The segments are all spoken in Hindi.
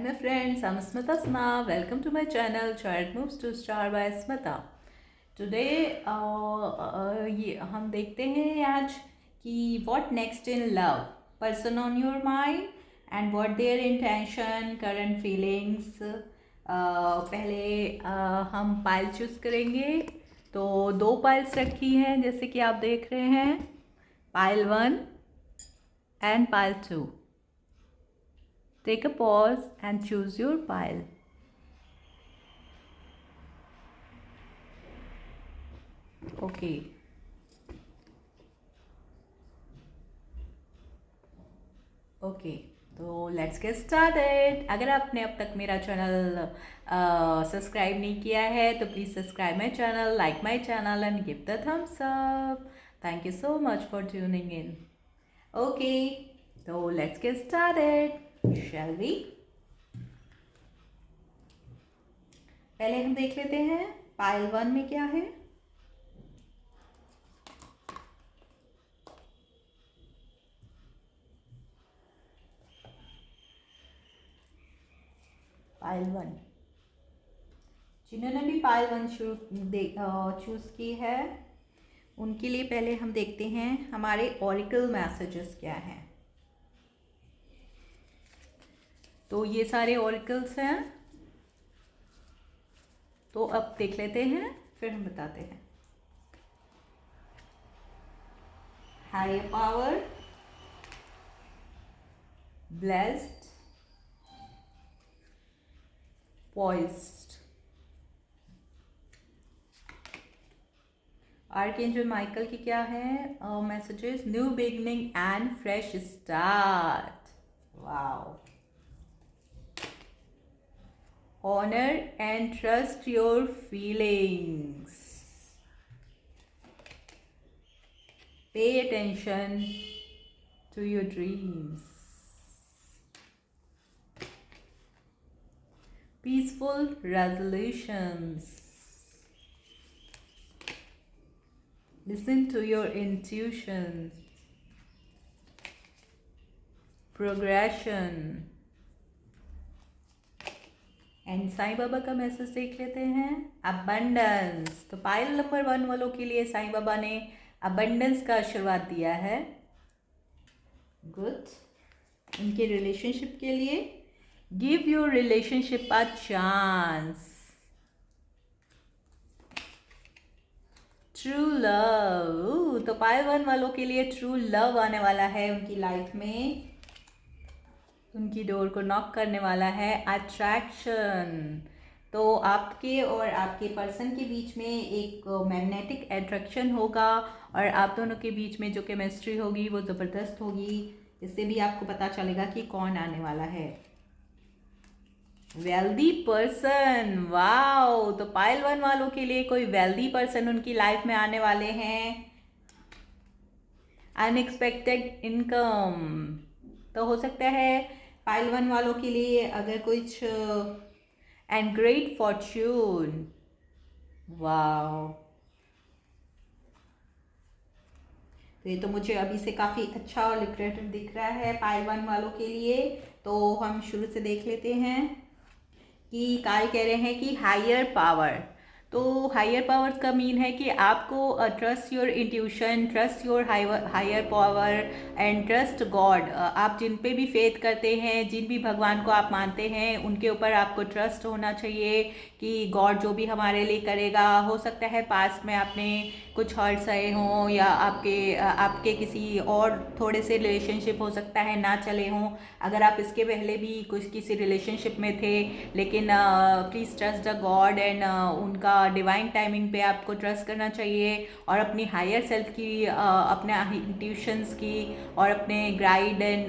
my friends, I'm Smita Sna. Welcome to my channel Chart Moves to Star by Smita. Today ये हम देखते हैं आज कि what next in love, person on your mind and what their intention, current feelings. पहले हम पाइल चूज़ करेंगे। तो दो पाइल्स रखी हैं जैसे कि आप देख रहे हैं, pile 1 and pile 2. Take a pause and choose your pile. Okay. Okay, तो लेट्स गेट स्टार्टेड। अगर आपने अब तक मेरा चैनल सब्सक्राइब नहीं किया है तो please subscribe my channel, like my channel and give the thumbs up. Thank you so much for tuning in. Okay, तो let's get started, shall we. पहले हम देख लेते हैं पाइल 1 में क्या है। पाइल 1, जिन्होंने भी पाइल 1 चूज़ की है उनके लिए पहले हम देखते हैं हमारे ऑरिकल मैसेजेस क्या हैं। तो ये सारे ऑरिकल्स हैं, तो अब देख लेते हैं फिर हम बताते हैं। Higher power, blessed, poised. Archangel Michael की क्या है messages? New beginning and fresh start. Wow. Honour and trust your feelings. Pay attention to your dreams. Peaceful resolutions. Listen to your intuitions. Progression. And Sai Baba का मैसेज देख लेते हैं, अबंडेंस। तो पाइल नंबर 1 वालों के लिए साईं बाबा ने अबंडेंस का आशीर्वाद दिया है। गुड। उनके रिलेशनशिप के लिए, give your relationship a chance. True love. तो पाइल 1 वालों के लिए ट्रू लव आने वाला है उनकी लाइफ में, उनकी डोर को नॉक करने वाला है। अट्रैक्शन। तो आपके और आपके पर्सन के बीच में एक मैग्नेटिक अट्रैक्शन होगा और आप दोनों के बीच में जो केमिस्ट्री होगी वो ज़बरदस्त होगी। इससे भी आपको पता चलेगा कि कौन आने वाला है। Wealthy person. वाओ। तो पाइल 1 वालों के लिए कोई वेल्दी पर्सन उनकी लाइफ में आने वाले हैं। Unexpected income. तो हो सकता है पाइल 1 वालों के लिए अगर कुछ एंड ग्रेट फॉर्च्यून। वाओ। तो ये तो मुझे अभी से काफ़ी अच्छा और लिक्रेटिव दिख रहा है पाइल 1 वालों के लिए। तो हम शुरू से देख लेते हैं कि काय कह रहे हैं कि हायर पावर। तो हायर पावर्स का मीन है कि आपको trust your intuition, trust your higher power and trust God. आप जिन पे भी फेथ करते हैं, जिन भी भगवान को आप मानते हैं, उनके ऊपर आपको ट्रस्ट होना चाहिए कि गॉड जो भी हमारे लिए करेगा। हो सकता है पास्ट में आपने कुछ हर्ट सहे हों या आपके किसी और थोड़े से रिलेशनशिप हो सकता है ना चले हों। अगर आप इसके पहले भी कुछ किसी रिलेशनशिप में थे, लेकिन please trust the God and उनका डिवाइन टाइमिंग पे आपको ट्रस्ट करना चाहिए और अपनी हायर सेल्फ की, अपने इंट्यूशंस की और अपने गाइड एंड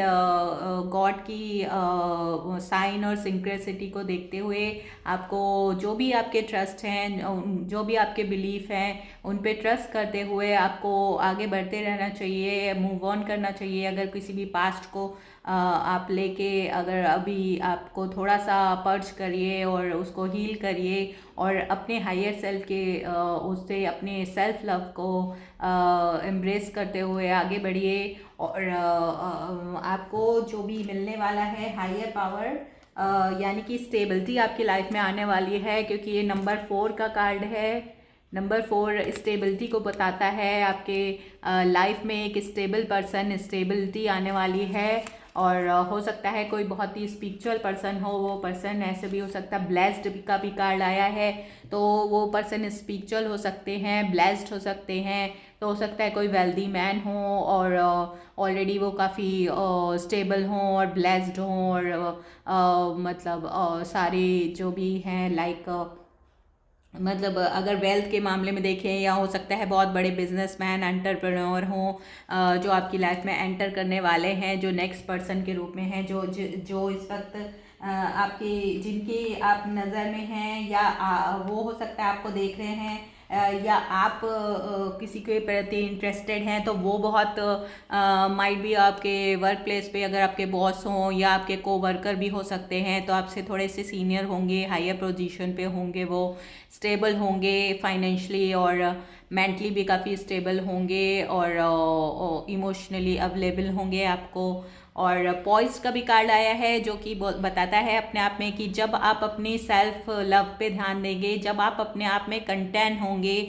गॉड की साइन और सिंक्रेसिटी को देखते हुए आपको जो भी आपके ट्रस्ट हैं, जो भी आपके बिलीफ हैं, उन पे ट्रस्ट करते हुए आपको आगे बढ़ते रहना चाहिए, मूव ऑन करना चाहिए। अगर किसी भी पास्ट को आप लेके अगर अभी आपको थोड़ा सा पर्च करिए और उसको हील करिए और अपने हायर सेल्फ के उससे अपने सेल्फ लव को एम्ब्रेस करते हुए आगे बढ़िए और आपको जो भी मिलने वाला है हायर पावर, यानी कि स्टेबिलिटी आपकी लाइफ में आने वाली है, क्योंकि ये नंबर 4 का कार्ड है। नंबर 4 स्टेबिलिटी को बताता है। आपके लाइफ में एक स्टेबल पर्सन, स्टेबिलिटी आने वाली है। और हो सकता है कोई बहुत ही स्पिरिचुअल पर्सन हो, वो पर्सन ऐसे भी हो सकता है। ब्लेस्ड का भी कार्ड आया है, तो वो पर्सन स्पिरिचुअल हो सकते हैं, ब्लेस्ड हो सकते हैं। तो हो सकता है कोई वेल्दी मैन हो और ऑलरेडी वो काफ़ी स्टेबल हों और ब्लेस्ड हों, और मतलब सारे जो भी हैं लाइक मतलब अगर वेल्थ के मामले में देखें, या हो सकता है बहुत बड़े बिजनेसमैन, एंटरप्रेन्योर हों जो आपकी लाइफ में एंटर करने वाले हैं, जो नेक्स्ट पर्सन के रूप में हैं, जो इस वक्त आपकी जिनकी आप नज़र में हैं, या वो हो सकता है आपको देख रहे हैं, या आप किसी के प्रति इंटरेस्टेड हैं, तो वो बहुत माइट भी आपके वर्क प्लेस पे अगर आपके बॉस हों या आपके कोवर्कर भी हो सकते हैं, तो आपसे थोड़े से सीनियर होंगे, हायर पोजीशन पे होंगे, वो स्टेबल होंगे फाइनेंशियली और मेंटली भी काफ़ी स्टेबल होंगे, और इमोशनली अवेलेबल होंगे आपको। और पॉइज का भी कार्ड आया है, जो कि बताता है अपने आप में कि जब आप अपनी सेल्फ लव पे ध्यान देंगे, जब आप अपने आप में कंटेंट होंगे,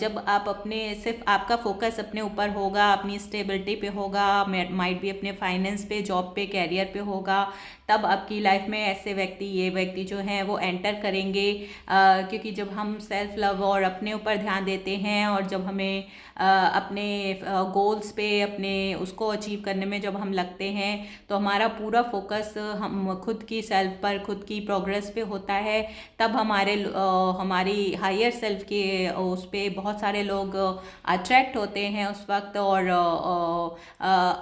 जब आप अपने सिर्फ आपका फोकस अपने ऊपर होगा, अपनी स्टेबिलिटी पे होगा, माइट भी अपने फाइनेंस पे, जॉब पे, कैरियर पे होगा, तब आपकी लाइफ में ऐसे व्यक्ति, ये व्यक्ति जो हैं वो एंटर करेंगे। क्योंकि जब हम सेल्फ लव और अपने ऊपर ध्यान देते हैं, और जब हमें अपने गोल्स पे, अपने उसको अचीव करने में जब हम लगते हैं, तो हमारा पूरा फोकस हम खुद की सेल्फ पर, खुद की प्रोग्रेस पे होता है। तब हमारी हायर सेल्फ के उस पे बहुत सारे लोग अट्रैक्ट होते हैं उस वक्त, और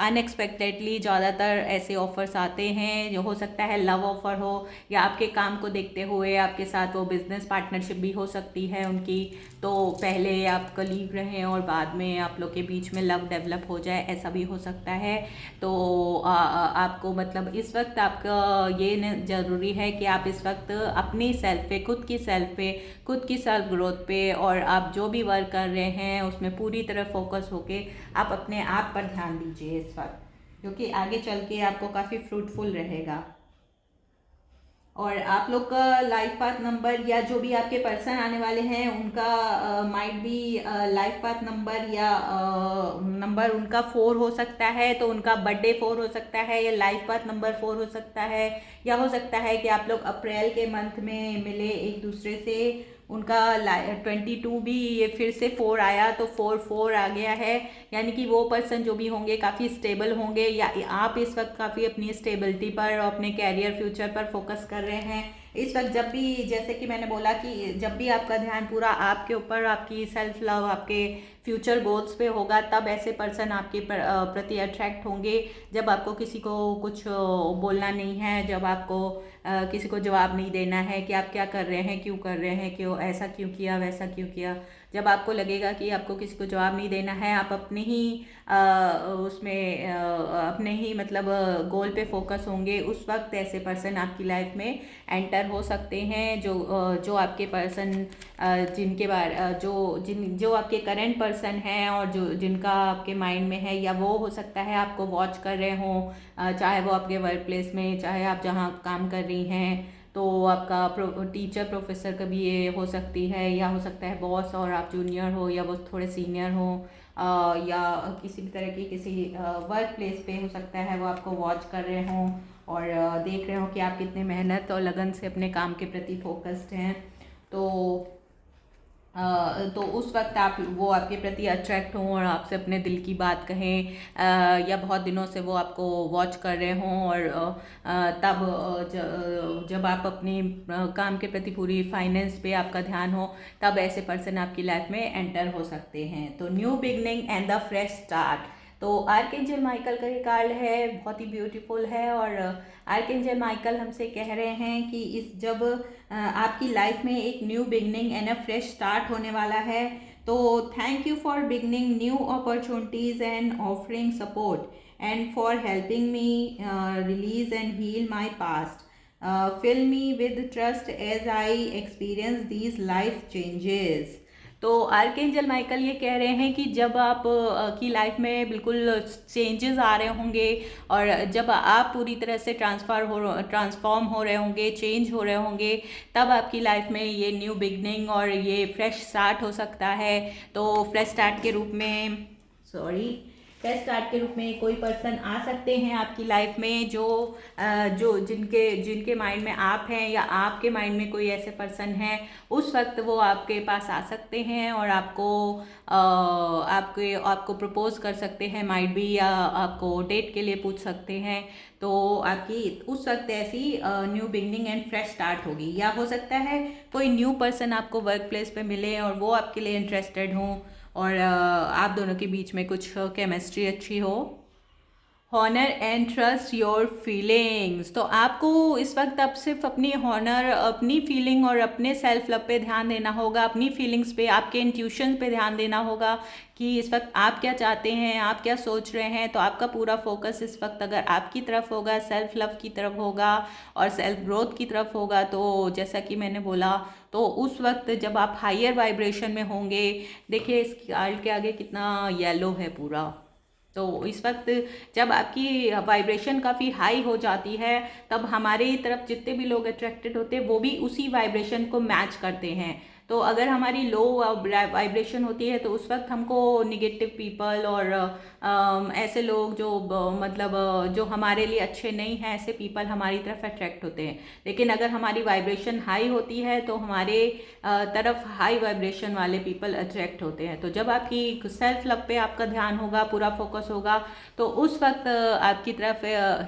अनएक्सपेक्टेडली ज़्यादातर ऐसे ऑफर्स आते हैं, जो हो सकता है लव ऑफर हो, या आपके काम को देखते हुए आपके साथ वो बिजनेस पार्टनरशिप भी हो सकती है उनकी। तो पहले आप कलीग रहें और बाद में आप लोग के बीच में लव डेवलप हो जाए, ऐसा भी हो सकता है। तो आपको मतलब इस वक्त आपका ये ज़रूरी है कि आप इस वक्त अपनी सेल्फ पे, खुद की सेल्फ पे, खुद की सेल्फ ग्रोथ पे, और आप जो भी वर्क कर रहे हैं उसमें पूरी तरह फोकस होके आप अपने आप पर ध्यान दीजिए इस वक्त, क्योंकि आगे चल के आपको काफ़ी फ्रूटफुल रहेगा। और आप लोग का लाइफ पाथ नंबर, या जो भी आपके पर्सन आने वाले हैं उनका माइट भी लाइफ पाथ नंबर, या नंबर उनका 4 हो सकता है, तो उनका बर्थडे 4 हो सकता है, या लाइफ पाथ नंबर 4 हो सकता है, या हो सकता है कि आप लोग अप्रैल के मंथ में मिले एक दूसरे से, उनका 22 भी ये फिर से 4 आया, तो 4 आ गया है। यानी कि वो पर्सन जो भी होंगे काफ़ी स्टेबल होंगे, या आप इस वक्त काफ़ी अपनी स्टेबिलिटी पर और अपने कैरियर फ्यूचर पर फोकस कर रहे हैं इस वक्त। जब भी, जैसे कि मैंने बोला कि जब भी आपका ध्यान पूरा आपके ऊपर, आपकी सेल्फ लव, आपके फ्यूचर गोल्स पे होगा, तब ऐसे पर्सन आपके प्रति अट्रैक्ट होंगे। जब आपको किसी को कुछ बोलना नहीं है, जब आपको किसी को जवाब नहीं देना है कि आप क्या कर रहे हैं, क्यों कर रहे हैं, क्यों ऐसा क्यों किया, वैसा क्यों किया, जब आपको लगेगा कि आपको किसी को जवाब नहीं देना है, आप अपने ही अपने ही मतलब गोल पे फोकस होंगे, उस वक्त ऐसे पर्सन आपकी लाइफ में एंटर हो सकते हैं। जो आपके पर्सन जिनके बारे जो आपके करंट पर्सन हैं, और जिनका आपके माइंड में है, या वो हो सकता है आपको वॉच कर रहे हों, चाहे वो आपके वर्क प्लेस में, चाहे आप जहाँ काम कर रही हैं, तो आपका टीचर, प्रोफेसर का भी ये हो सकती है, या हो सकता है बॉस और आप जूनियर हो, या वो थोड़े सीनियर हो, या किसी भी तरह की किसी वर्क प्लेस पे हो सकता है वो आपको वॉच कर रहे हों, और देख रहे हो कि आप कितने मेहनत और लगन से अपने काम के प्रति फोकस्ड हैं। तो उस वक्त वो आपके प्रति अट्रैक्ट हों और आपसे अपने दिल की बात कहें, या बहुत दिनों से वो आपको वॉच कर रहे हों, और तब जब आप अपनी काम के प्रति पूरी फाइनेंस पे आपका ध्यान हो, तब ऐसे पर्सन आपकी लाइफ में एंटर हो सकते हैं। तो new beginning and the fresh start. तो आर्कएंजल माइकल का ये कार्ड है, बहुत ही ब्यूटीफुल है। और आर्कएंजल माइकल हमसे कह रहे हैं कि जब आपकी लाइफ में एक new beginning and a fresh start होने वाला है, तो thank you for beginning new opportunities and offering support and for helping me release and heal my past. Fill me with trust as I experience these life changes. तो आर्कएंजल माइकल ये कह रहे हैं कि जब आप की लाइफ में बिल्कुल चेंजेस आ रहे होंगे और जब आप पूरी तरह से ट्रांसफॉर्म हो रहे होंगे, चेंज हो रहे होंगे, तब आपकी लाइफ में ये न्यू बिगनिंग और ये फ्रेश स्टार्ट हो सकता है। तो फ्रेश स्टार्ट के रूप में फ्रेश स्टार्ट के रूप में कोई पर्सन आ सकते हैं आपकी लाइफ में जो जिनके माइंड में आप हैं या आपके माइंड में कोई ऐसे पर्सन हैं, उस वक्त वो आपके पास आ सकते हैं और आपको प्रपोज कर सकते हैं, माइट भी, या आपको डेट के लिए पूछ सकते हैं। तो आपकी उस वक्त ऐसी new beginning and fresh start होगी। या हो सकता है कोई न्यू पर्सन आपको वर्क प्लेस पे मिले और वो आपके लिए इंटरेस्टेड हों और आप दोनों के बीच में कुछ केमिस्ट्री अच्छी हो। Honour and trust your feelings, तो आपको इस वक्त अब सिर्फ अपनी हॉनर, अपनी फीलिंग और अपने सेल्फ लव पे ध्यान देना होगा, अपनी फीलिंग्स पे, आपके इंट्यूशन पे ध्यान देना होगा कि इस वक्त आप क्या चाहते हैं, आप क्या सोच रहे हैं। तो आपका पूरा फोकस इस वक्त अगर आपकी तरफ होगा, सेल्फ लव की तरफ होगा और सेल्फ ग्रोथ की तरफ होगा, तो जैसा कि मैंने बोला, तो उस वक्त जब आप हायर वाइब्रेशन में होंगे, देखिए इस कार्ड के आगे कितना येलो है पूरा। तो इस वक्त जब आपकी वाइब्रेशन काफ़ी हाई हो जाती है, तब हमारे तरफ जितने भी लोग अट्रैक्टेड होते हैं वो भी उसी वाइब्रेशन को मैच करते हैं। तो अगर हमारी लो वाइब्रेशन होती है तो उस वक्त हमको निगेटिव पीपल और ऐसे लोग जो हमारे लिए अच्छे नहीं हैं, ऐसे पीपल हमारी तरफ अट्रैक्ट होते हैं। लेकिन अगर हमारी वाइब्रेशन हाई होती है तो हमारे तरफ हाई वाइब्रेशन वाले पीपल अट्रैक्ट होते हैं। तो जब आपकी सेल्फ लव पे आपका ध्यान होगा, पूरा फोकस होगा, तो उस वक्त आपकी तरफ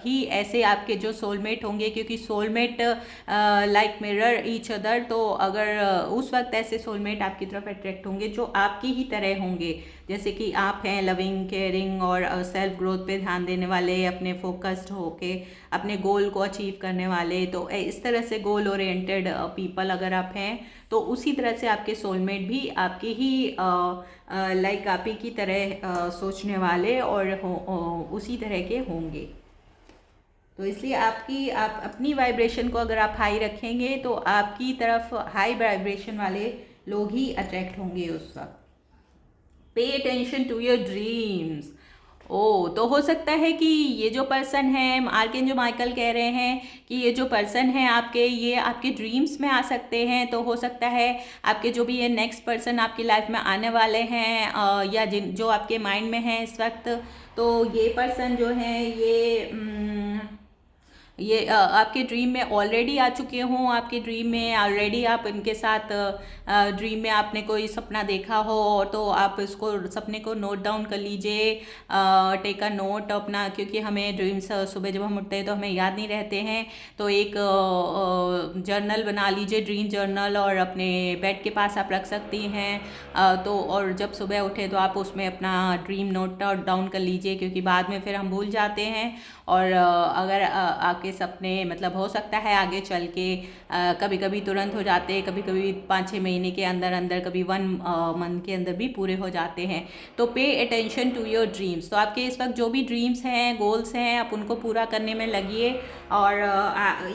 ही ऐसे आपके जो सोलमेट होंगे, क्योंकि soulmate like mirror each other, तो अगर उस वक्त ऐसे सोलमेट आपकी तरफ अट्रैक्ट होंगे जो आपकी ही तरह होंगे, जैसे कि आप हैं लविंग, केयरिंग और सेल्फ ग्रोथ पे ध्यान देने वाले, अपने फोकस्ड होके अपने गोल को अचीव करने वाले। तो इस तरह से गोल ओरिएंटेड पीपल अगर आप हैं, तो उसी तरह से आपके सोलमेट भी आपके ही लाइक आप ही की तरह सोचने वाले और उसी तरह के होंगे। तो इसलिए आप अपनी वाइब्रेशन को अगर आप हाई रखेंगे तो आपकी तरफ हाई वाइब्रेशन वाले लोग ही अट्रैक्ट होंगे उस वक्त। पे अटेंशन टू योर ड्रीम्स। तो हो सकता है कि ये जो पर्सन है, आर्कएंजल माइकल कह रहे हैं कि ये जो पर्सन है आपके, ये आपके ड्रीम्स में आ सकते हैं। तो हो सकता है आपके जो भी ये नेक्स्ट पर्सन आपकी लाइफ में आने वाले हैं या जो आपके माइंड में है इस वक्त, तो ये पर्सन जो है ये आपके ड्रीम में ऑलरेडी आ चुके हों। आपके ड्रीम में ऑलरेडी आप इनके साथ ड्रीम में आपने कोई सपना देखा हो, तो आप इसको सपने को नोट डाउन कर लीजिए, टेक अ नोट अपना, क्योंकि हमें ड्रीम्स सुबह जब हम उठते हैं तो हमें याद नहीं रहते हैं। तो एक जर्नल बना लीजिए, ड्रीम जर्नल, और अपने बेड के पास आप रख सकती हैं। तो और जब सुबह उठे तो आप उसमें अपना ड्रीम नोट डाउन कर लीजिए, क्योंकि बाद में फिर हम भूल जाते हैं। और अगर आपके सपने मतलब हो सकता है आगे चल के कभी कभी तुरंत हो जाते हैं, कभी कभी 5-6 महीने के अंदर अंदर, कभी 1 मंथ के अंदर भी पूरे हो जाते हैं। तो पे अटेंशन टू योर ड्रीम्स। तो आपके इस वक्त जो भी ड्रीम्स हैं, गोल्स हैं, आप उनको पूरा करने में लगिए। और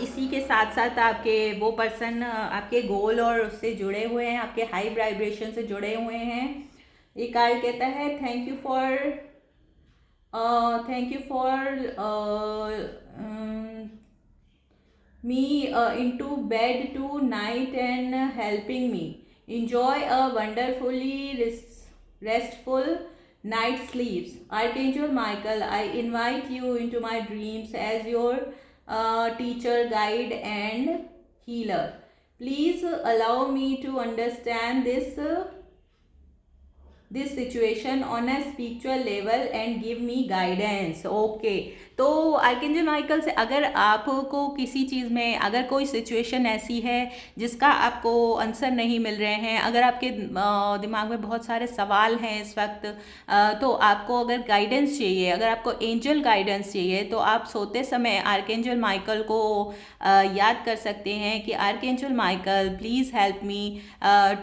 इसी के साथ साथ आपके वो पर्सन आपके गोल और उससे जुड़े हुए हैं, आपके हाई वाइब्रेशन से जुड़े हुए हैं। ये कार्ड कहता है thank you for me into bed tonight and helping me enjoy a wonderfully restful night sleeps. Archangel Michael, I invite you into my dreams as your teacher, guide and healer. Please allow me to understand this situation on a spiritual level and give me guidance. Okay, तो आर्कएंजल माइकल से अगर आपको किसी चीज़ में, अगर कोई सिचुएशन ऐसी है जिसका आपको आंसर नहीं मिल रहे हैं, अगर आपके दिमाग में बहुत सारे सवाल हैं इस वक्त, तो आपको अगर गाइडेंस चाहिए, अगर आपको एंजल गाइडेंस चाहिए, तो आप सोते समय आर्कएंजल माइकल को याद कर सकते हैं कि archangel Michael please help me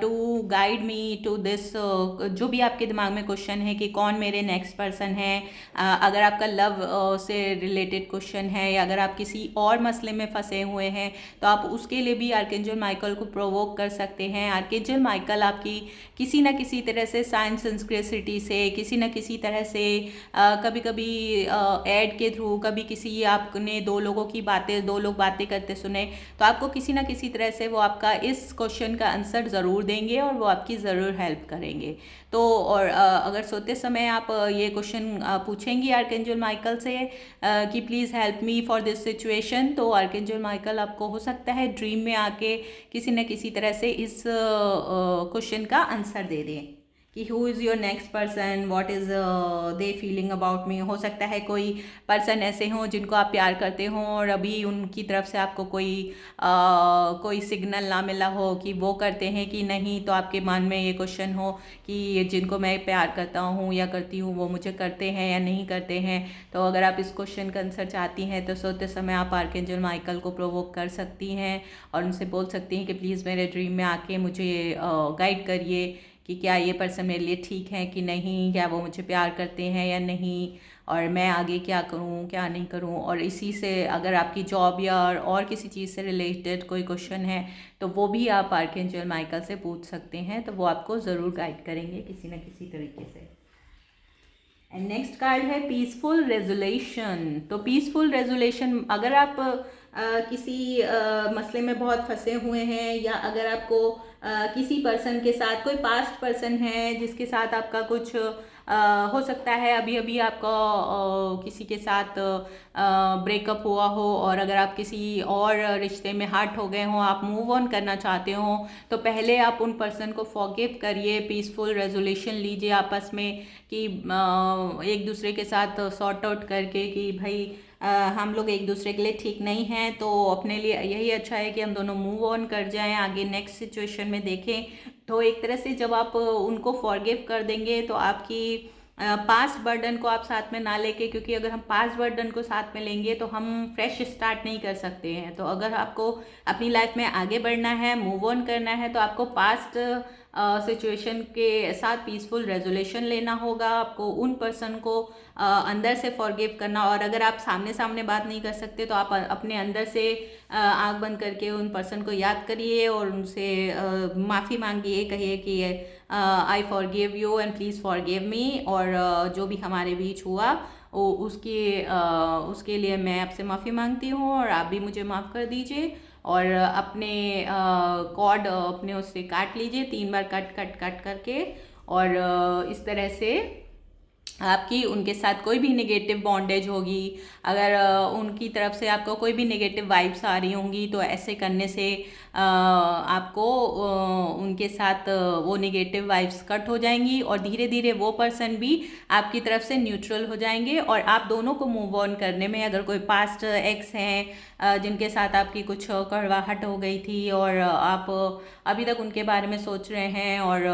to guide me to this, जो भी आपके दिमाग में क्वेश्चन है कि कौन मेरे नेक्स्ट पर्सन है। अगर आपका लव से रिलेटेड क्वेश्चन है, या अगर आप किसी और मसले में फंसे हुए हैं तो आप उसके लिए भी आर्कएंजल माइकल को प्रोवोक कर सकते हैं। आर्कएंजल माइकल आपकी किसी न किसी तरह से साइंस सिंक्रेसिटी से, किसी न किसी तरह से कभी कभी ऐड के थ्रू, कभी किसी आपने दो लोग बातें करते सुने तो आपको किसी न किसी तरह से वो आपका इस क्वेश्चन का आंसर ज़रूर देंगे और वो आपकी ज़रूर हेल्प करेंगे। तो और अगर सोते समय आप ये क्वेश्चन पूछेंगी आर्कएंजल माइकल से कि please help me for this situation, तो आर्कएंजल माइकल आपको हो सकता है ड्रीम में आके किसी न किसी तरह से इस क्वेश्चन का आंसर दे दें कि who is your next person, what is they feeling about me. हो सकता है कोई पर्सन ऐसे हों जिनको आप प्यार करते हों और अभी उनकी तरफ से आपको कोई सिग्नल ना मिला हो कि वो करते हैं कि नहीं, तो आपके मन में ये क्वेश्चन हो कि जिनको मैं प्यार करता हूँ या करती हूँ वो मुझे करते हैं या नहीं करते हैं। तो अगर आप इस क्वेश्चन का आंसर चाहती हैं तो सोते समय आप आर्कएंजल माइकल को प्रोवोक कर सकती हैं और उनसे बोल सकती हैं कि प्लीज़ मेरे ड्रीम में आके मुझे गाइड करिए कि क्या ये पर्सन मेरे लिए ठीक है कि नहीं, क्या वो मुझे प्यार करते हैं या नहीं, और मैं आगे क्या करूं क्या नहीं करूं। और इसी से अगर आपकी जॉब या और किसी चीज़ से रिलेटेड कोई क्वेश्चन है तो वो भी आप आर्कएंजल माइकल से पूछ सकते हैं, तो वो आपको ज़रूर गाइड करेंगे किसी न किसी तरीके से। एंड नेक्स्ट कार्ड है पीसफुल रेजोल्यूशन। तो पीसफुल रेजोल्यूशन, अगर आप किसी मसले में बहुत फंसे हुए हैं या अगर आपको किसी पर्सन के साथ, कोई पास्ट पर्सन है जिसके साथ आपका कुछ हो सकता है अभी अभी आपका किसी के साथ ब्रेकअप हुआ हो और अगर आप किसी और रिश्ते में हर्ट हो गए हों, आप मूव ऑन करना चाहते हो, तो पहले आप उन पर्सन को फॉरगिव करिए, पीसफुल रेजोल्यूशन लीजिए आपस में कि एक दूसरे के साथ सॉर्ट आउट करके कि भाई हम लोग एक दूसरे के लिए ठीक नहीं हैं, तो अपने लिए यही अच्छा है कि हम दोनों मूव ऑन कर जाएं, आगे नेक्स्ट सिचुएशन में देखें। तो एक तरह से जब आप उनको फॉरगिव कर देंगे तो आपकी पास्ट बर्डन को आप साथ में ना लेके, क्योंकि अगर हम पास्ट बर्डन को साथ में लेंगे तो हम फ्रेश स्टार्ट नहीं कर सकते हैं। तो अगर आपको अपनी लाइफ में आगे बढ़ना है, मूव ऑन करना है, तो आपको पास्ट सिचुएशन के साथ पीसफुल रेजोल्यूशन लेना होगा, आपको उन पर्सन को अंदर से फॉरगिव करना। और अगर आप सामने सामने बात नहीं कर सकते तो आप अपने अंदर से आंख बंद करके उन पर्सन को याद करिए और उनसे माफ़ी मांगिए, कहिए कि I forgive you and please forgive me, और जो भी हमारे बीच हुआ उसके लिए मैं आपसे माफ़ी मांगती हूँ और आप भी मुझे माफ़ कर दीजिए। और अपने कॉर्ड अपने उससे काट लीजिए 3 बार कट करके, और इस तरह से आपकी उनके साथ कोई भी नेगेटिव बॉन्डेज होगी, अगर उनकी तरफ से आपको कोई भी नेगेटिव वाइब्स आ रही होंगी, तो ऐसे करने से आपको उनके साथ वो नेगेटिव वाइब्स कट हो जाएंगी और धीरे धीरे वो पर्सन भी आपकी तरफ से न्यूट्रल हो जाएंगे। और आप दोनों को मूव ऑन करने में, अगर कोई पास्ट एक्स हैं जिनके साथ आपकी कुछ कड़वाहट हो गई थी और आप अभी तक उनके बारे में सोच रहे हैं और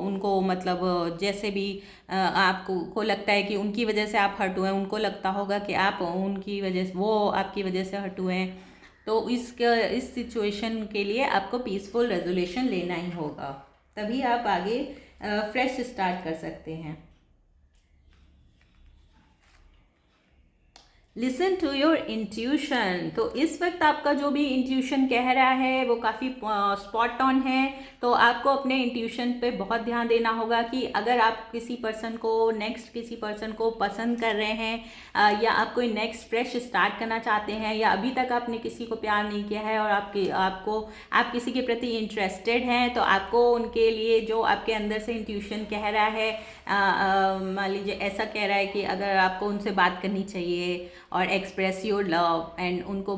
उनको मतलब जैसे भी आपको लगता है कि उनकी वजह से आप हर्ट हुए हैं, उनको लगता होगा कि आप उनकी वजह से, वो आपकी वजह से हर्ट हुए हैं, तो इस सिचुएशन के लिए आपको पीसफुल रेजोल्यूशन लेना ही होगा, तभी आप आगे फ्रेश स्टार्ट कर सकते हैं। Listen to your intuition. तो इस वक्त आपका जो भी इंट्यूशन कह रहा है वो काफ़ी स्पॉट ऑन है, तो आपको अपने इंट्यूशन पे बहुत ध्यान देना होगा कि अगर आप किसी पर्सन को पसंद कर रहे हैं या आप कोई नेक्स्ट फ्रेश स्टार्ट करना चाहते हैं, या अभी तक आपने किसी को प्यार नहीं किया है और आप किसी के प्रति इंटरेस्टेड हैं, तो आपको उनके लिए जो आपके अंदर से इंट्यूशन कह रहा है, मान लीजिए ऐसा कह रहा है कि अगर आपको उनसे बात करनी चाहिए और एक्सप्रेस योर लव एंड उनको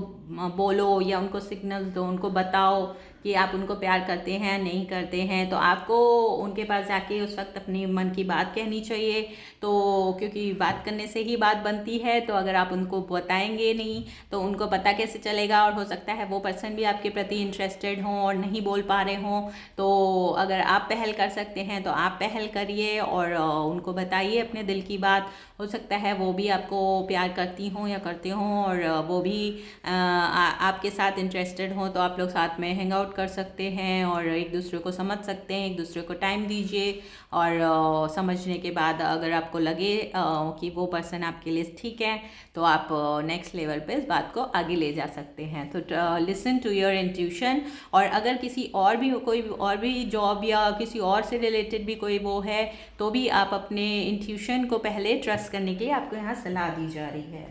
बोलो या उनको सिग्नल्स दो, उनको बताओ कि आप उनको प्यार करते हैं नहीं करते हैं, तो आपको उनके पास जाके उस वक्त अपनी मन की बात कहनी चाहिए। तो क्योंकि बात करने से ही बात बनती है, तो अगर आप उनको बताएंगे नहीं तो उनको पता कैसे चलेगा, और हो सकता है वो पर्सन भी आपके प्रति इंटरेस्टेड हों और नहीं बोल पा रहे हों। तो अगर आप पहल कर सकते हैं तो आप पहल करिए और उनको बताइए अपने दिल की बात। हो सकता है वो भी आपको प्यार करती हों या करते हों और वो भी आपके साथ इंटरेस्टेड हों, तो आप लोग साथ में हैंग आउट आउट कर सकते हैं और एक दूसरे को समझ सकते हैं, एक दूसरे को टाइम दीजिए और समझने के बाद अगर आपको लगे कि वो पर्सन आपके लिए ठीक है तो आप नेक्स्ट लेवल पे इस बात को आगे ले जा सकते हैं। तो लिसन टू योर इंट्यूशन। और अगर किसी और भी कोई और भी जॉब या किसी और से रिलेटेड भी कोई वो है तो भी आप अपने इंट्यूशन को पहले ट्रस्ट करने के लिए आपको यहाँ सलाह दी जा रही है।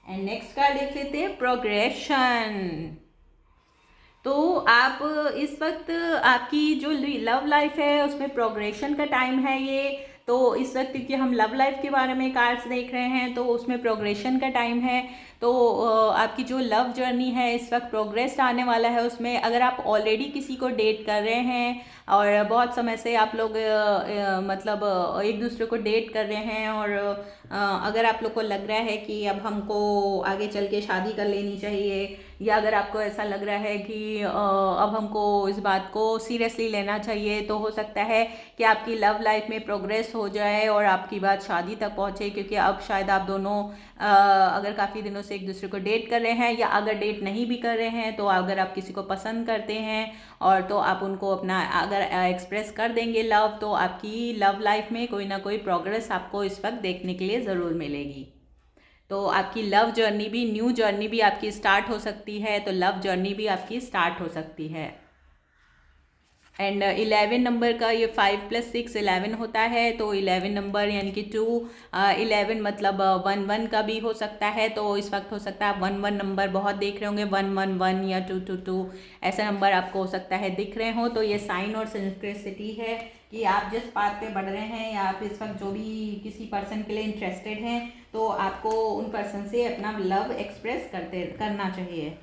एंड नेक्स्ट कार्ड देख लेते हैं, प्रोग्रेशन। तो आप इस वक्त आपकी जो लव लाइफ है उसमें प्रोग्रेशन का टाइम है ये। तो इस वक्त क्योंकि हम लव लाइफ के बारे में कार्ड्स देख रहे हैं तो उसमें प्रोग्रेशन का टाइम है। तो आपकी जो लव जर्नी है इस वक्त प्रोग्रेस आने वाला है उसमें। अगर आप ऑलरेडी किसी को डेट कर रहे हैं और बहुत समय से आप लोग मतलब एक दूसरे को डेट कर रहे हैं और अगर आप लोग को लग रहा है कि अब हमको आगे चल के शादी कर लेनी चाहिए, या अगर आपको ऐसा लग रहा है कि अब हमको इस बात को सीरियसली लेना चाहिए, तो हो सकता है कि आपकी लव लाइफ में प्रोग्रेस हो जाए और आपकी बात शादी तक पहुंचे। क्योंकि अब शायद आप दोनों अगर काफ़ी दिनों से एक दूसरे को डेट कर रहे हैं या अगर डेट नहीं भी कर रहे हैं तो अगर आप किसी को पसंद करते हैं और तो आप उनको अपना अगर एक्सप्रेस कर देंगे लव, तो आपकी लव लाइफ में कोई ना कोई प्रोग्रेस आपको इस वक्त देखने के लिए ज़रूर मिलेगी। तो आपकी लव जर्नी भी, न्यू जर्नी भी आपकी स्टार्ट हो सकती है। तो लव जर्नी भी आपकी स्टार्ट हो सकती है। एंड 11 नंबर का ये 5 + 6 11 होता है। तो 11 नंबर यानी कि 2 11 मतलब 1 का भी हो सकता है। तो इस वक्त हो सकता है आप 1 नंबर बहुत देख रहे होंगे, 1 1 1 या 2 2 2 ऐसा नंबर आपको हो सकता है दिख रहे हो। तो ये साइन और सिंक्रेसिटी है कि आप जिस पाथ पे बढ़ रहे हैं या आप इस वक्त जो भी किसी पर्सन के लिए इंटरेस्टेड हैं तो आपको उन पर्सन से अपना लव एक्सप्रेस करना चाहिए।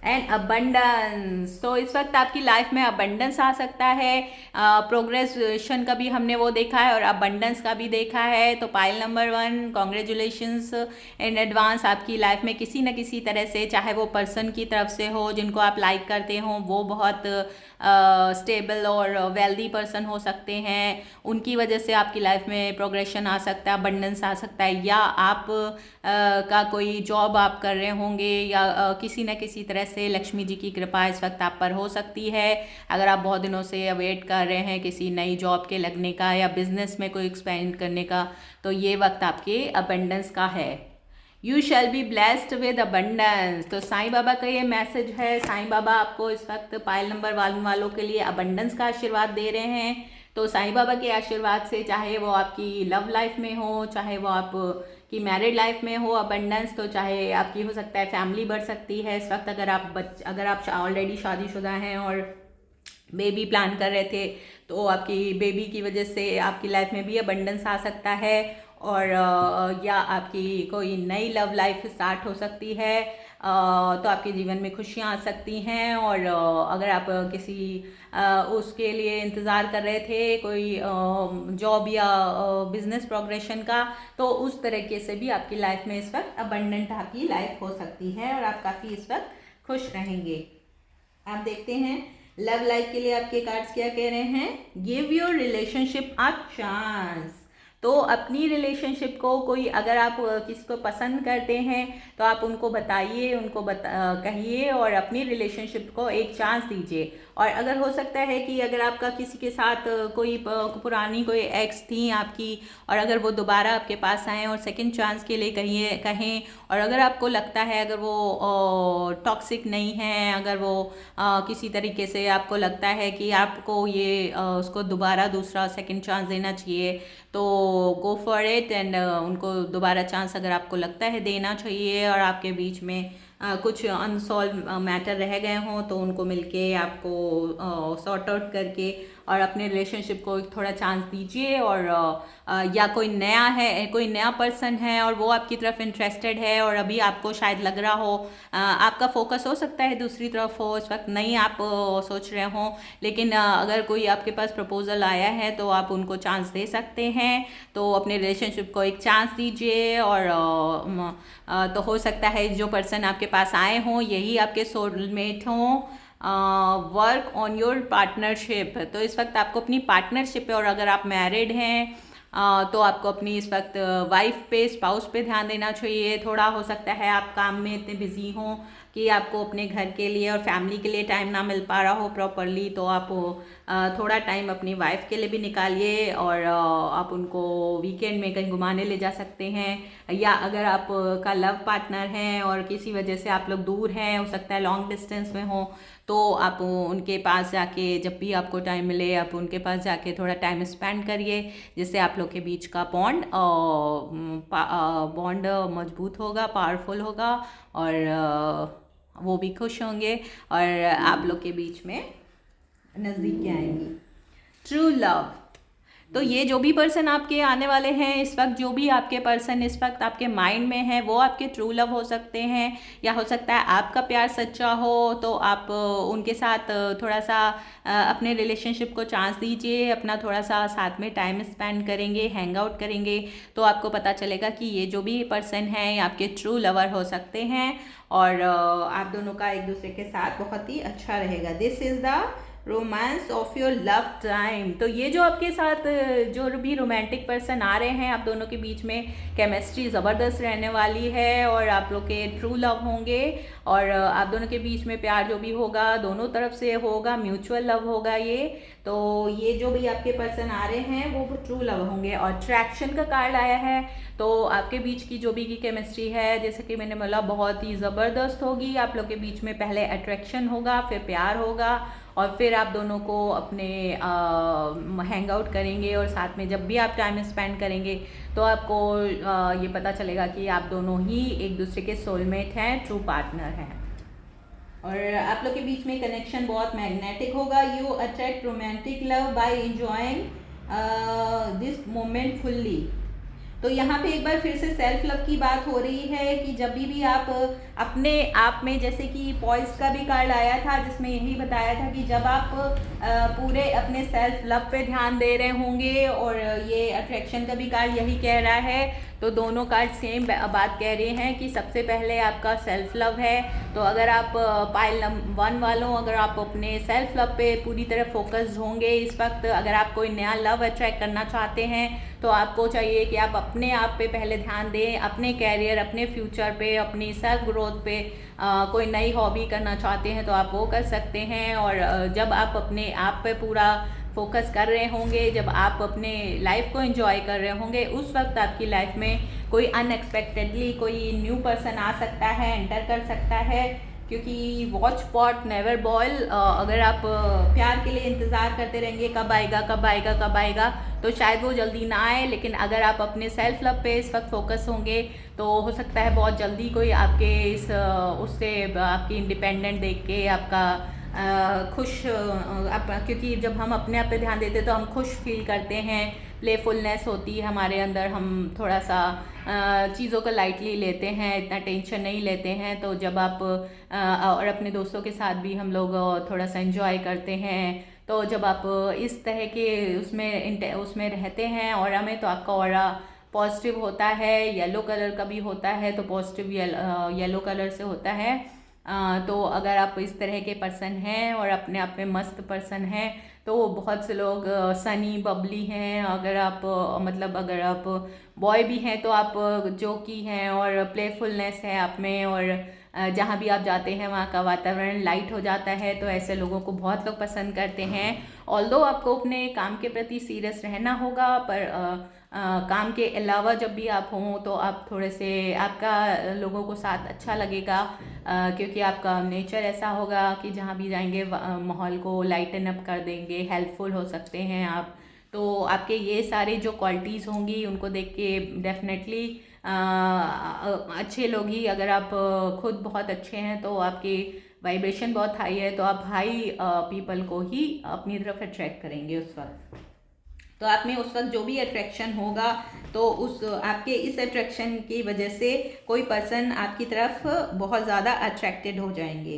And abundance. तो इस वक्त आपकी लाइफ में अबंडेंस आ सकता है। प्रोग्रेशन का भी हमने वो देखा है और अबंडेंस का भी देखा है। तो pile number 1, congratulations in advance. आपकी लाइफ में किसी न किसी तरह से, चाहे वो पर्सन की तरफ से हो जिनको आप लाइक करते हो, वो बहुत स्टेबल और वेल्दी पर्सन हो सकते हैं, उनकी वजह से आपकी लाइफ में प्रोग्रेशन आ सकता है, अबंडेंस आ सकता है। या आप का कोई जॉब आप कर रहे होंगे या किसी न किसी तरह से लक्ष्मी जी की कृपा इस वक्त आप पर हो सकती है। अगर आप बहुत दिनों से वेट कर रहे हैं किसी नई जॉब के लगने का या बिजनेस में कोई एक्सपेंड करने का, तो ये वक्त आपके अबंडेंस का है। You shall be blessed with abundance. तो साईं बाबा का ये मैसेज है। साईं बाबा आपको इस वक्त पाइल नंबर 1 वालों के लिए अबंडेंस का आशीर्वाद दे रहे हैं। तो साईं बाबा के आशीर्वाद से, चाहे वो आपकी लव लाइफ में हो, चाहे वो आप की मैरिड लाइफ में हो अबंडेंस, तो चाहे आपकी हो सकता है फैमिली बढ़ सकती है इस वक्त। अगर आप ऑलरेडी शादीशुदा हैं और बेबी प्लान कर रहे थे तो आपकी बेबी की वजह से आपकी लाइफ में भी अबंडेंस आ सकता है। और या आपकी कोई नई लव लाइफ स्टार्ट हो सकती है। तो आपके जीवन में खुशियाँ आ सकती हैं। और अगर आप किसी उसके लिए इंतज़ार कर रहे थे कोई जॉब या बिजनेस प्रोग्रेशन का, तो उस तरीके से भी आपकी लाइफ में इस वक्त अबंडेंट आपकी लाइफ हो सकती है और आप काफ़ी इस वक्त खुश रहेंगे। आप देखते हैं लव लाइफ के लिए आपके कार्ड्स क्या कह रहे हैं। Give your relationship a chance. तो अपनी रिलेशनशिप को कोई, अगर आप किसी को पसंद करते हैं तो आप उनको बताइए, उनको कहिए और अपनी रिलेशनशिप को एक चांस दीजिए। और अगर हो सकता है कि अगर आपका किसी के साथ कोई पुरानी कोई एक्स थी आपकी और अगर वो दोबारा आपके पास आएँ और सेकंड चांस के लिए कहें, और अगर आपको लगता है अगर वो टॉक्सिक नहीं है, अगर वो किसी तरीके से आपको लगता है कि आपको ये उसको दोबारा दूसरा सेकंड चांस देना चाहिए, तो गो फॉर इट। एंड उनको दोबारा चांस अगर आपको लगता है देना चाहिए और आपके बीच में कुछ अनसॉल्व मैटर रह गए हों तो उनको मिलके आपको सॉर्ट आउट करके और अपने रिलेशनशिप को थोड़ा चांस दीजिए। और या कोई नया पर्सन है और वो आपकी तरफ इंटरेस्टेड है और अभी आपको शायद लग रहा हो, आपका फोकस हो सकता है दूसरी तरफ हो, इस वक्त नहीं आप सोच रहे हों, लेकिन अगर कोई आपके पास प्रपोजल आया है तो आप उनको चांस दे सकते हैं। तो अपने रिलेशनशिप को एक चांस दीजिए। और तो हो सकता है जो पर्सन आपके पास आए हों यही आपके सोलमेट हों। Work on your partnership. तो इस वक्त आपको अपनी पार्टनरशिप पे, और अगर आप मैरिड हैं तो आपको अपनी इस वक्त वाइफ पे, स्पाउस पे ध्यान देना चाहिए। थोड़ा हो सकता है आप काम में इतने बिजी हों कि आपको अपने घर के लिए और फैमिली के लिए टाइम ना मिल पा रहा हो प्रॉपरली, तो आप थोड़ा टाइम अपनी वाइफ के लिए भी निकालिए और आप उनको वीकेंड में कहीं घुमाने ले जा सकते हैं। या अगर आप का लव पार्टनर हैं और किसी वजह से आप लोग दूर हैं, हो सकता है लॉन्ग डिस्टेंस में हो, तो आप उनके पास जाके जब भी आपको टाइम मिले आप उनके पास जाके थोड़ा टाइम स्पेंड करिए, जिससे आप लोग के बीच का बॉन्ड मजबूत होगा, पावरफुल होगा और वो भी खुश होंगे और आप लोग के बीच में नज़दीकी आएंगी। ट्रू लव, तो ये जो भी पर्सन आपके आने वाले हैं इस वक्त, जो भी आपके पर्सन इस वक्त आपके माइंड में है, वो आपके ट्रू लव हो सकते हैं। या हो सकता है आपका प्यार सच्चा हो, तो आप उनके साथ थोड़ा सा अपने रिलेशनशिप को चांस दीजिए, अपना थोड़ा सा साथ में टाइम स्पेंड करेंगे, हैंग आउट करेंगे, तो आपको पता चलेगा कि ये जो भी पर्सन है ये आपके ट्रू लवर हो सकते हैं और आप दोनों का एक दूसरे के साथ बहुत ही अच्छा रहेगा। This is the romance of your love time. तो ये जो आपके साथ जो भी रोमांटिक पर्सन आ रहे हैं, आप दोनों के बीच में केमिस्ट्री ज़बरदस्त रहने वाली है और आप लोग के ट्रू लव होंगे और आप दोनों के बीच में प्यार जो भी होगा दोनों तरफ से होगा, म्यूचुअल लव होगा ये। तो ये जो भी आपके पर्सन आ रहे हैं वो ट्रू लव होंगे। और अट्रैक्शन का कार्ड आया है, तो आपके बीच की जो भी की केमिस्ट्री है, जैसे कि मैंने बोला, बहुत ही ज़बरदस्त होगी। आप लोग के बीच में पहले अट्रैक्शन होगा, फिर प्यार होगा और फिर आप दोनों को अपने हैंग आउट करेंगे और साथ में जब भी आप टाइम स्पेंड करेंगे तो आपको ये पता चलेगा कि आप दोनों ही एक दूसरे के सोलमेट हैं, ट्रू पार्टनर हैं और आप लोग के बीच में कनेक्शन बहुत मैग्नेटिक होगा। You attract romantic love by enjoying this moment fully. तो यहाँ पे एक बार फिर से सेल्फ लव की बात हो रही है कि जब भी आप अपने आप में, जैसे कि पॉइज का भी कार्ड आया था जिसमें यही बताया था कि जब आप पूरे अपने सेल्फ लव पे ध्यान दे रहे होंगे, और ये अट्रैक्शन का भी कार्ड यही कह रहा है, तो दोनों कार्ड सेम बात कह रहे हैं कि सबसे पहले आपका सेल्फ लव है। तो अगर आप पाइल 1 वालों, अगर आप अपने सेल्फ लव पे पूरी तरह फोकस्ड होंगे इस वक्त, अगर आप कोई नया लव अट्रैक्ट करना चाहते हैं तो आपको चाहिए कि आप अपने आप पे पहले ध्यान दें, अपने कैरियर, अपने फ्यूचर पे, अपनी सेल्फ ग्रोथ पे। कोई नई हॉबी करना चाहते हैं तो आप वो कर सकते हैं। और जब आप अपने आप पे पूरा फोकस कर रहे होंगे, जब आप अपने लाइफ को एंजॉय कर रहे होंगे, उस वक्त आपकी लाइफ में कोई अनएक्सपेक्टेडली कोई न्यू पर्सन आ सकता है, एंटर कर सकता है, क्योंकि वॉच पॉट नेवर बॉयल। अगर आप प्यार के लिए इंतज़ार करते रहेंगे कब आएगा कब आएगा कब आएगा, तो शायद वो जल्दी ना आए। लेकिन अगर आप अपने सेल्फ लव पे इस वक्त फोकस होंगे तो हो सकता है बहुत जल्दी कोई आपके इस उससे आपकी इंडिपेंडेंट देख के आपका खुश, क्योंकि जब हम अपने आप पे ध्यान देते हैं तो हम खुश फील करते हैं, प्लेफुलनेस होती है हमारे अंदर, हम थोड़ा सा चीज़ों को लाइटली लेते हैं, इतना टेंशन नहीं लेते हैं। तो जब आप और अपने दोस्तों के साथ भी हम लोग थोड़ा सा एंजॉय करते हैं, तो जब आप इस तरह के उसमें रहते हैं ऑरा में, तो आपका ऑरा पॉजिटिव होता है। येलो कलर का भी होता है, तो पॉजिटिव येलो कलर से होता है। तो अगर आप इस तरह के पर्सन हैं और अपने आप में मस्त पर्सन हैं, तो बहुत से लोग सनी बबली हैं। अगर आप मतलब अगर आप बॉय भी हैं तो आप जोकी हैं और प्लेफुलनेस है आप में, और जहाँ भी आप जाते हैं वहाँ का वातावरण लाइट हो जाता है, तो ऐसे लोगों को बहुत लोग पसंद करते हैं। ऑल्दो आपको अपने काम के प्रति सीरियस रहना होगा, पर काम के अलावा जब भी आप हों तो आप थोड़े से, आपका लोगों को साथ अच्छा लगेगा, क्योंकि आपका नेचर ऐसा होगा कि जहाँ भी जाएंगे माहौल को लाइटन अप कर देंगे, हेल्पफुल हो सकते हैं आप। तो आपके ये सारे जो क्वालिटीज़ होंगी उनको देख के डेफिनेटली अच्छे लोग ही, अगर आप खुद बहुत अच्छे हैं तो आपकी वाइब्रेशन बहुत हाई है, तो आप हाई पीपल को ही अपनी तरफ अट्रैक्ट करेंगे उस वक्त। तो आप में उस वक्त जो भी अट्रैक्शन होगा, तो उस आपके इस अट्रैक्शन की वजह से कोई पर्सन आपकी तरफ बहुत ज़्यादा अट्रैक्टेड हो जाएंगे।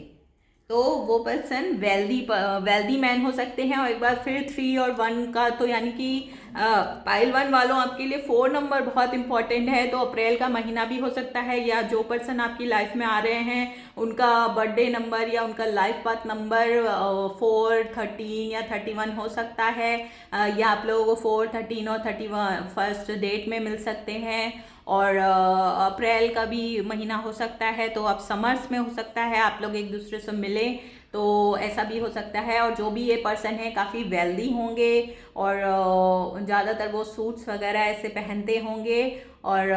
तो वो पर्सन वेल्दी मैन हो सकते हैं। और एक बार फिर 3 और 1 का, तो यानी कि पाइल 1 वालों आपके लिए 4 नंबर बहुत इंपॉर्टेंट है। तो अप्रैल का महीना भी हो सकता है, या जो पर्सन आपकी लाइफ में आ रहे हैं उनका बर्थडे नंबर या उनका लाइफ पाथ नंबर 4, 13 या 31 हो सकता है, या आप लोगों को 4, 13 और 31 डेट में मिल सकते हैं। और अप्रैल का भी महीना हो सकता है, तो आप समर्स में हो सकता है आप लोग एक दूसरे से मिलें, तो ऐसा भी हो सकता है। और जो भी ये पर्सन है काफ़ी वेल्दी होंगे, और ज़्यादातर वो सूट्स वगैरह ऐसे पहनते होंगे, और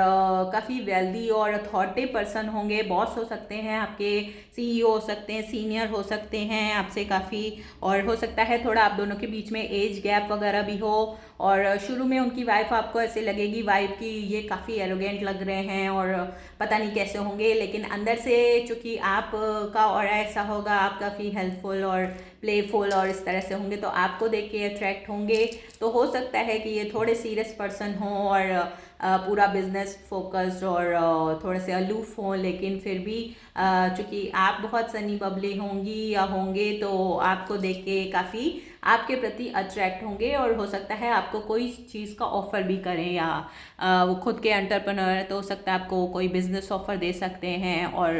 काफ़ी वेल्दी और अथॉरिटी पर्सन होंगे। बॉस हो सकते हैं आपके, सीईओ हो सकते हैं, सीनियर हो सकते हैं आपसे काफ़ी। और हो सकता है थोड़ा आप दोनों के बीच में एज गैप वगैरह भी हो, और शुरू में उनकी वाइफ आपको ऐसे लगेगी वाइफ की ये काफ़ी एरोगेंट लग रहे हैं और पता नहीं कैसे होंगे, लेकिन अंदर से चूँकि आप का और ऐसा होगा, आप काफ़ी हेल्पफुल और प्लेफुल और इस तरह से होंगे, तो आपको देख के अट्रैक्ट होंगे। तो हो सकता है कि ये थोड़े सीरियस पर्सन हों और पूरा बिजनेस फोकस्ड और थोड़े से अलूफ हों, लेकिन फिर भी चूँकि आप बहुत सनी बबली होंगी या होंगे, तो आपको देख के काफ़ी आपके प्रति अट्रैक्ट होंगे। और हो सकता है आपको कोई चीज़ का ऑफ़र भी करें, या वो खुद के एंटरप्रेन्योर है तो हो सकता है आपको कोई बिजनेस ऑफ़र दे सकते हैं, और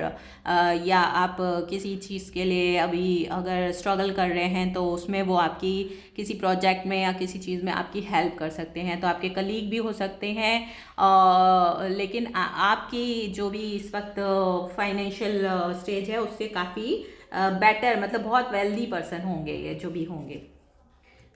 या आप किसी चीज़ के लिए अभी अगर स्ट्रगल कर रहे हैं तो उसमें वो आपकी किसी प्रोजेक्ट में या किसी चीज़ में आपकी हेल्प कर सकते हैं। तो आपके कलीग भी हो सकते हैं, लेकिन आपकी जो भी इस वक्त फाइनेंशियल स्टेज है उससे काफ़ी बेटर, मतलब बहुत वेल्दी पर्सन होंगे ये जो भी होंगे।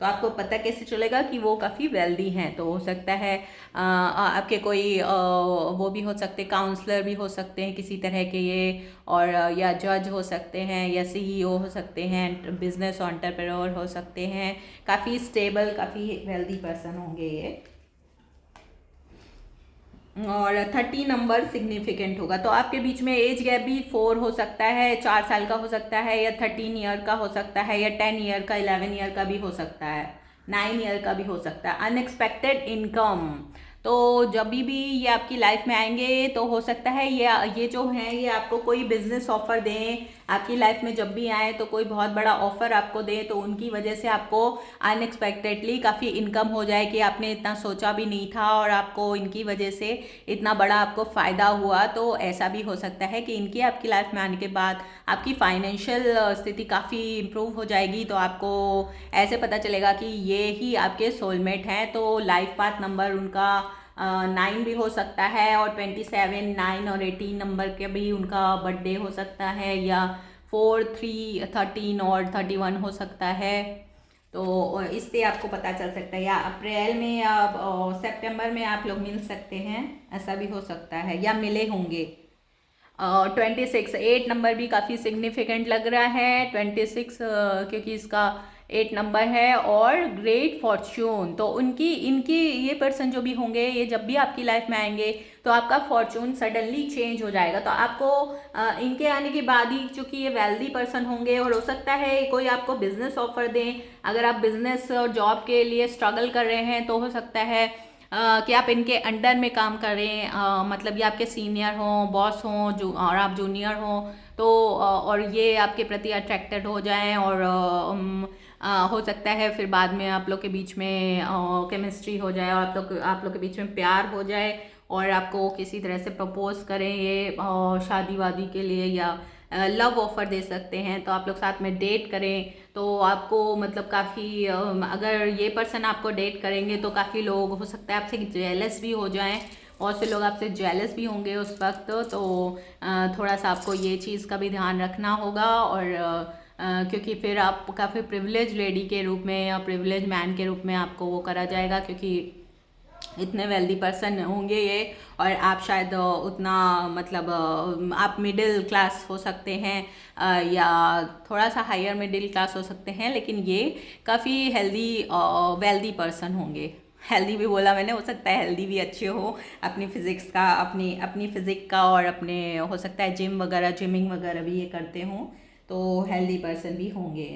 तो आपको पता कैसे चलेगा कि वो काफ़ी वेल्दी हैं? तो हो सकता है आपके कोई वो भी हो सकते, काउंसलर भी हो सकते हैं किसी तरह के ये, और या जज हो सकते हैं, या सीईओ हो सकते हैं, बिजनेस एंटरप्रेन्योर हो सकते हैं। काफ़ी स्टेबल, काफ़ी वेल्दी पर्सन होंगे ये। और 30 नंबर सिग्निफिकेंट होगा। तो आपके बीच में एज गैप भी 4 हो सकता है, 4 साल का हो सकता है, या 13 ईयर का हो सकता है, या 10 ईयर का, 11 ईयर का भी हो सकता है, 9 ईयर का भी हो सकता है। अनएक्सपेक्टेड इनकम, तो जब भी ये आपकी लाइफ में आएंगे तो हो सकता है ये जो हैं ये आपको कोई बिजनेस ऑफर दें, आपकी लाइफ में जब भी आए तो कोई बहुत बड़ा ऑफर आपको दें, तो उनकी वजह से आपको अनएक्सपेक्टेडली काफ़ी इनकम हो जाए कि आपने इतना सोचा भी नहीं था, और आपको इनकी वजह से इतना बड़ा आपको फ़ायदा हुआ। तो ऐसा भी हो सकता है कि इनकी आपकी लाइफ में आने के बाद आपकी फाइनेंशियल स्थिति काफ़ी इम्प्रूव हो जाएगी, तो आपको ऐसे पता चलेगा कि ये ही आपके सोलमेट हैं। तो लाइफ पाथ नंबर उनका 9 भी हो सकता है, और 27, 9 और 18 नंबर के भी उनका बर्थडे हो सकता है, या 4, 3, 13 और 31 हो सकता है। तो इससे आपको पता चल सकता है, या अप्रैल में या सितंबर में आप लोग मिल सकते हैं, ऐसा भी हो सकता है, या मिले होंगे। 26, 8 नंबर भी काफ़ी सिग्निफिकेंट लग रहा है। 26 क्योंकि इसका 8 नंबर है, और ग्रेट फॉर्च्यून, तो इनकी ये पर्सन जो भी होंगे, ये जब भी आपकी लाइफ में आएंगे तो आपका फॉर्च्यून सडनली चेंज हो जाएगा। तो आपको इनके आने के बाद ही, चूँकि ये वेल्दी पर्सन होंगे, और हो सकता है कोई आपको बिजनेस ऑफर दें। अगर आप बिजनेस और जॉब के लिए स्ट्रगल कर रहे हैं तो हो सकता है कि आप इनके अंडर में काम करें, मतलब ये आपके सीनियर हों, बॉस हों, जो और आप जूनियर हों, तो और ये आपके प्रति अट्रैक्टेड हो जाएं, और हो सकता है फिर बाद में आप लोग के बीच में केमिस्ट्री हो जाए, और आप लोग के बीच में प्यार हो जाए, और आपको किसी तरह से प्रपोज करें ये शादी वादी के लिए, या लव ऑफर दे सकते हैं, तो आप लोग साथ में डेट करें। तो आपको मतलब काफ़ी अगर ये पर्सन आपको डेट करेंगे तो काफ़ी लोग हो सकता है आपसे जेलस भी हो जाएं, बहुत से लोग आपसे जेलस भी होंगे उस वक्त। तो थोड़ा सा आपको ये चीज़ का भी ध्यान रखना होगा, और क्योंकि फिर आप काफ़ी प्रिविलेज लेडी के रूप में या प्रिविलेज मैन के रूप में आपको वो करा जाएगा, क्योंकि इतने वेल्दी पर्सन होंगे ये, और आप शायद उतना मतलब आप मिडिल क्लास हो सकते हैं, या थोड़ा सा हायर मिडिल क्लास हो सकते हैं, लेकिन ये काफ़ी हेल्दी वेल्दी पर्सन होंगे। हेल्दी भी बोला मैंने, हो सकता है हेल्दी भी अच्छे हो, अपनी फिज़िक्स का अपनी फिज़िक का, और अपने हो सकता है जिमिंग वगैरह भी ये करते हों, तो हेल्दी पर्सन भी होंगे,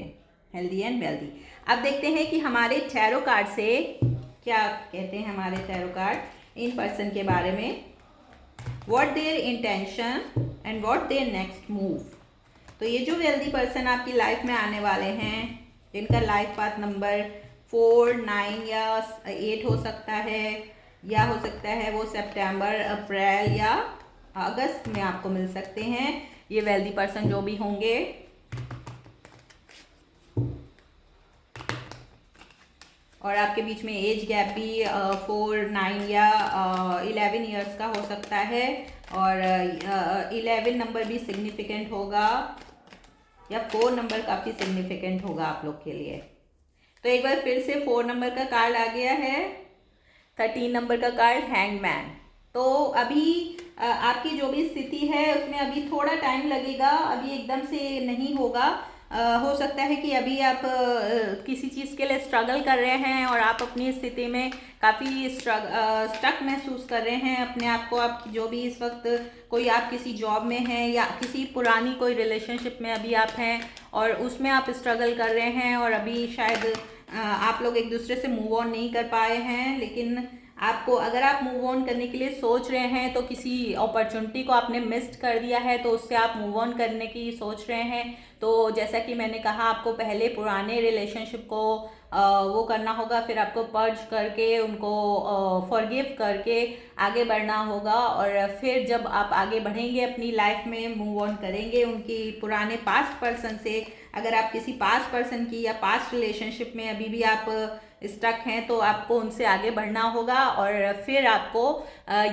हेल्दी एंड वेल्दी। अब देखते हैं कि हमारे टैरो कार्ड से क्या कहते हैं हमारे टैरो कार्ड इन पर्सन के बारे में। What their intention and what their next move. तो ये जो वेल्दी पर्सन आपकी लाइफ में आने वाले हैं, जिनका लाइफ पाथ नंबर 4, 9 या 8 हो सकता है, या हो सकता है वो सितंबर, अप्रैल या अगस्त में आपको मिल सकते हैं ये वेल्दी पर्सन जो भी होंगे। और आपके बीच में एज गैप भी 4, 9 या 11 ईयर्स का हो सकता है, और 11 नंबर भी सिग्निफिकेंट होगा, या 4 नंबर काफ़ी सिग्निफिकेंट होगा आप लोग के लिए। तो एक बार फिर से 4 नंबर का कार्ड आ गया है, 13 नंबर का कार्ड हैंगमैन। तो अभी आपकी जो भी स्थिति है उसमें अभी थोड़ा टाइम लगेगा, अभी एकदम से नहीं होगा। हो सकता है कि अभी आप किसी चीज़ के लिए स्ट्रगल कर रहे हैं और आप अपनी स्थिति में काफ़ी स्टक महसूस कर रहे हैं अपने आप को। आप जो भी इस वक्त कोई आप किसी जॉब में हैं या किसी पुरानी कोई रिलेशनशिप में अभी आप हैं और उसमें आप स्ट्रगल कर रहे हैं, और अभी शायद आप लोग एक दूसरे से मूव ऑन नहीं कर पाए हैं। लेकिन आपको, अगर आप मूव ऑन करने के लिए सोच रहे हैं तो किसी अपॉर्चुनिटी को आपने मिस्ड कर दिया है, तो उससे आप मूव ऑन करने की सोच रहे हैं। तो जैसा कि मैंने कहा, आपको पहले पुराने रिलेशनशिप को वो करना होगा, फिर आपको पर्ज करके उनको फॉरगिव करके आगे बढ़ना होगा, और फिर जब आप आगे बढ़ेंगे अपनी लाइफ में, मूव ऑन करेंगे उनकी पुराने पास्ट पर्सन से। अगर आप किसी पास्ट पर्सन की या पास्ट रिलेशनशिप में अभी भी आप स्टक हैं तो आपको उनसे आगे बढ़ना होगा, और फिर आपको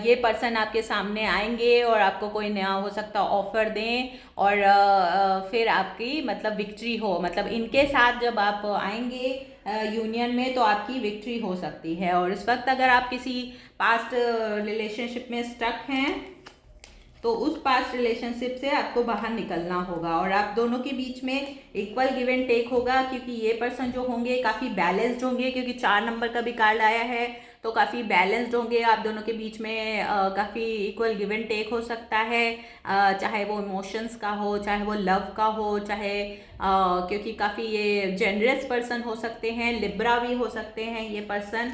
ये पर्सन आपके सामने आएंगे और आपको कोई नया हो सकता ऑफर दें, और फिर आपकी मतलब विक्ट्री हो, मतलब इनके साथ जब आप आएंगे यूनियन में तो आपकी विक्ट्री हो सकती है। और इस वक्त अगर आप किसी पास्ट रिलेशनशिप में स्टक हैं तो उस पास्ट रिलेशनशिप से आपको बाहर निकलना होगा, और आप दोनों के बीच में इक्वल गिव एंड टेक होगा, क्योंकि ये पर्सन जो होंगे काफ़ी बैलेंस्ड होंगे, क्योंकि 4 नंबर का भी कार्ड आया है, तो काफ़ी बैलेंस्ड होंगे। आप दोनों के बीच में काफ़ी इक्वल गिव एंड टेक हो सकता है, चाहे वो इमोशंस का हो, चाहे वो लव का हो, चाहे क्योंकि काफ़ी ये जेनरस पर्सन हो सकते हैं, लिब्रा भी हो सकते हैं ये पर्सन।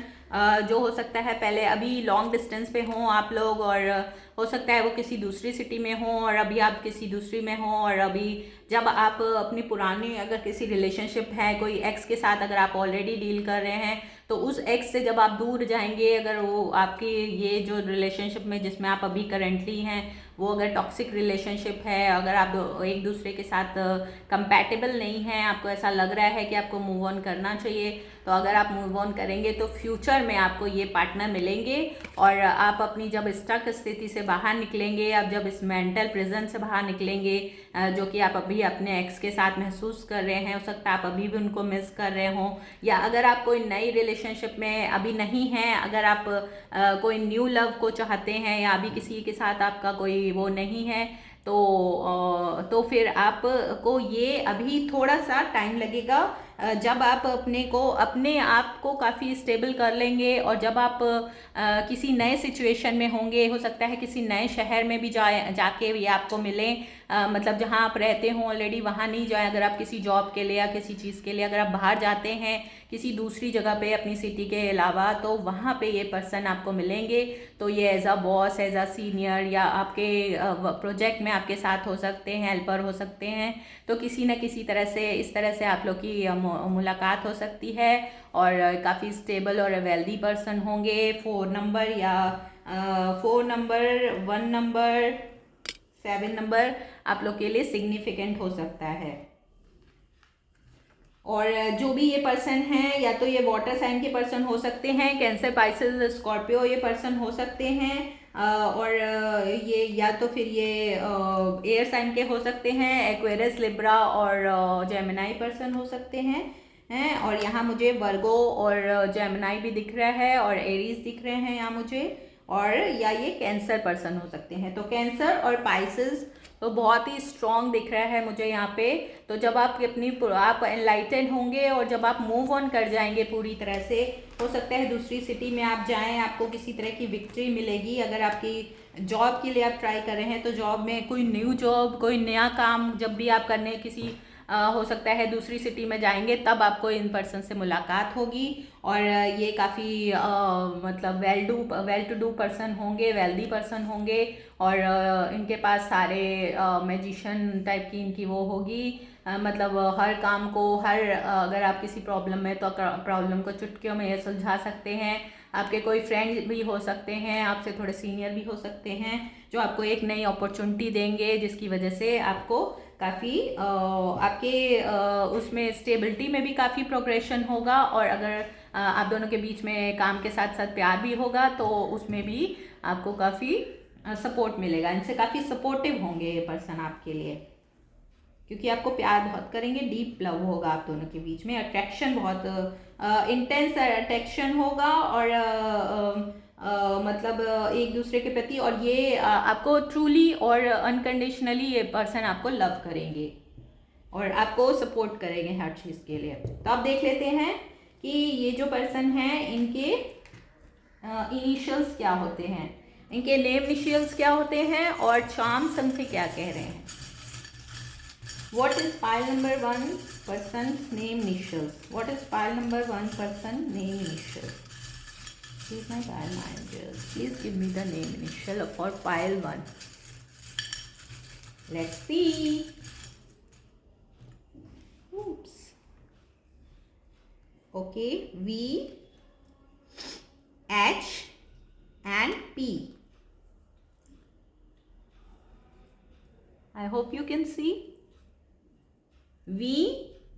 जो हो सकता है पहले अभी लॉन्ग डिस्टेंस पे हों आप लोग, और हो सकता है वो किसी दूसरी सिटी में हों और अभी आप किसी दूसरी में हों, और अभी जब आप अपनी पुरानी अगर किसी रिलेशनशिप है, कोई एक्स के साथ अगर आप ऑलरेडी डील कर रहे हैं, तो उस एक्स से जब आप दूर जाएंगे, अगर वो आपकी ये जो रिलेशनशिप में जिसमें आप अभी करेंटली हैं वो अगर टॉक्सिक रिलेशनशिप है, अगर आप एक दूसरे के साथ कंपैटिबल नहीं हैं, आपको ऐसा लग रहा है कि आपको मूव ऑन करना चाहिए, तो अगर आप मूव ऑन करेंगे तो फ्यूचर में आपको ये पार्टनर मिलेंगे, और आप अपनी जब स्टक स्थिति से बाहर निकलेंगे, आप जब इस मेंटल प्रिजन से बाहर निकलेंगे जो कि आप अभी अपने एक्स के साथ महसूस कर रहे हैं, हो सकता है आप अभी भी उनको मिस कर रहे हों, या अगर आप कोई नई रिलेशनशिप में अभी नहीं हैं, अगर आप कोई न्यू लव को चाहते हैं, या अभी किसी के साथ आपका कोई वो नहीं है, तो फिर आपको ये अभी थोड़ा सा टाइम लगेगा। जब आप अपने आप को काफ़ी स्टेबल कर लेंगे, और जब आप किसी नए सिचुएशन में होंगे, हो सकता है किसी नए शहर में भी जाके ये आपको मिलें, मतलब जहाँ आप रहते हों ऑलरेडी वहाँ नहीं जाएं। अगर आप किसी जॉब के लिए या किसी चीज़ के लिए अगर आप बाहर जाते हैं किसी दूसरी जगह पे अपनी सिटी के अलावा, तो वहाँ पे ये पर्सन आपको मिलेंगे। तो ये as a boss, as a senior, या आपके प्रोजेक्ट में आपके साथ हो सकते हैं, हेल्पर हो सकते हैं, तो किसी न किसी तरह से इस तरह से आप लोग की मुलाकात हो सकती है, और काफ़ी स्टेबल और वेल्दी पर्सन होंगे। 4 नंबर या 4 नंबर, 1 नंबर, 7 नंबर आप लोग के लिए सिग्निफिकेंट हो सकता है। और जो भी ये पर्सन हैं, या तो ये वाटर साइन के पर्सन हो सकते हैं, कैंसर, पाइसेस, स्कॉर्पियो ये पर्सन हो सकते हैं, और ये या तो फिर ये एयर साइन के हो सकते हैं, एक्वेरियस, लिब्रा और जेमिनाई पर्सन हो सकते हैं। और यहाँ मुझे वर्गो और जेमिनाई भी दिख रहा है, और एरीज दिख रहे हैं यहाँ मुझे, और या ये कैंसर पर्सन हो सकते हैं। तो कैंसर और पाइसेस तो बहुत ही स्ट्रॉन्ग दिख रहा है मुझे यहाँ पे। तो जब आप एनलाइटेंड होंगे और जब आप मूव ऑन कर जाएंगे पूरी तरह से, हो सकता है दूसरी सिटी में आप जाएं, आपको किसी तरह की विक्ट्री मिलेगी। अगर आपकी जॉब के लिए आप ट्राई कर रहे हैं तो जॉब में कोई न्यू जॉब, कोई नया काम जब भी आप करने किसी हो सकता है दूसरी सिटी में जाएंगे तब आपको इन पर्सन से मुलाकात होगी। और ये काफ़ी मतलब वेल टू डू पर्सन होंगे, वेल्दी पर्सन होंगे, और इनके पास सारे मैजिशियन टाइप की इनकी वो होगी। मतलब हर काम को अगर आप किसी प्रॉब्लम में तो प्रॉब्लम को चुटकियों में ये सुलझा सकते हैं। आपके कोई फ्रेंड भी हो सकते हैं, आपसे थोड़े सीनियर भी हो सकते हैं, जो आपको एक नई अपॉर्चुनिटी देंगे, जिसकी वजह से आपको काफ़ी आपके उसमें स्टेबिलिटी में भी काफ़ी प्रोग्रेशन होगा। और अगर आप दोनों के बीच में काम के साथ साथ प्यार भी होगा तो उसमें भी आपको काफ़ी सपोर्ट मिलेगा। इनसे काफ़ी सपोर्टिव होंगे ये पर्सन आपके लिए, क्योंकि आपको प्यार बहुत करेंगे, डीप लव होगा आप दोनों के बीच में, अट्रैक्शन बहुत इंटेंस अट्रैक्शन होगा, और मतलब एक दूसरे के प्रति, और ये आपको ट्रूली और अनकंडीशनली ये पर्सन आपको लव करेंगे और आपको सपोर्ट करेंगे हर चीज़ के लिए। तो आप देख लेते हैं कि ये जो पर्सन है इनके इनिशियल्स क्या होते हैं, इनके नेम इनिशियल्स क्या होते हैं, और चार्म्स हमसे क्या कह रहे हैं। What is pile number 1 person's name initials? What is pile number 1 person name initials? Please my pile managers, please give me the name initial for pile 1. Let's see. Oops. Okay, V, H and P. I hope you can see. V,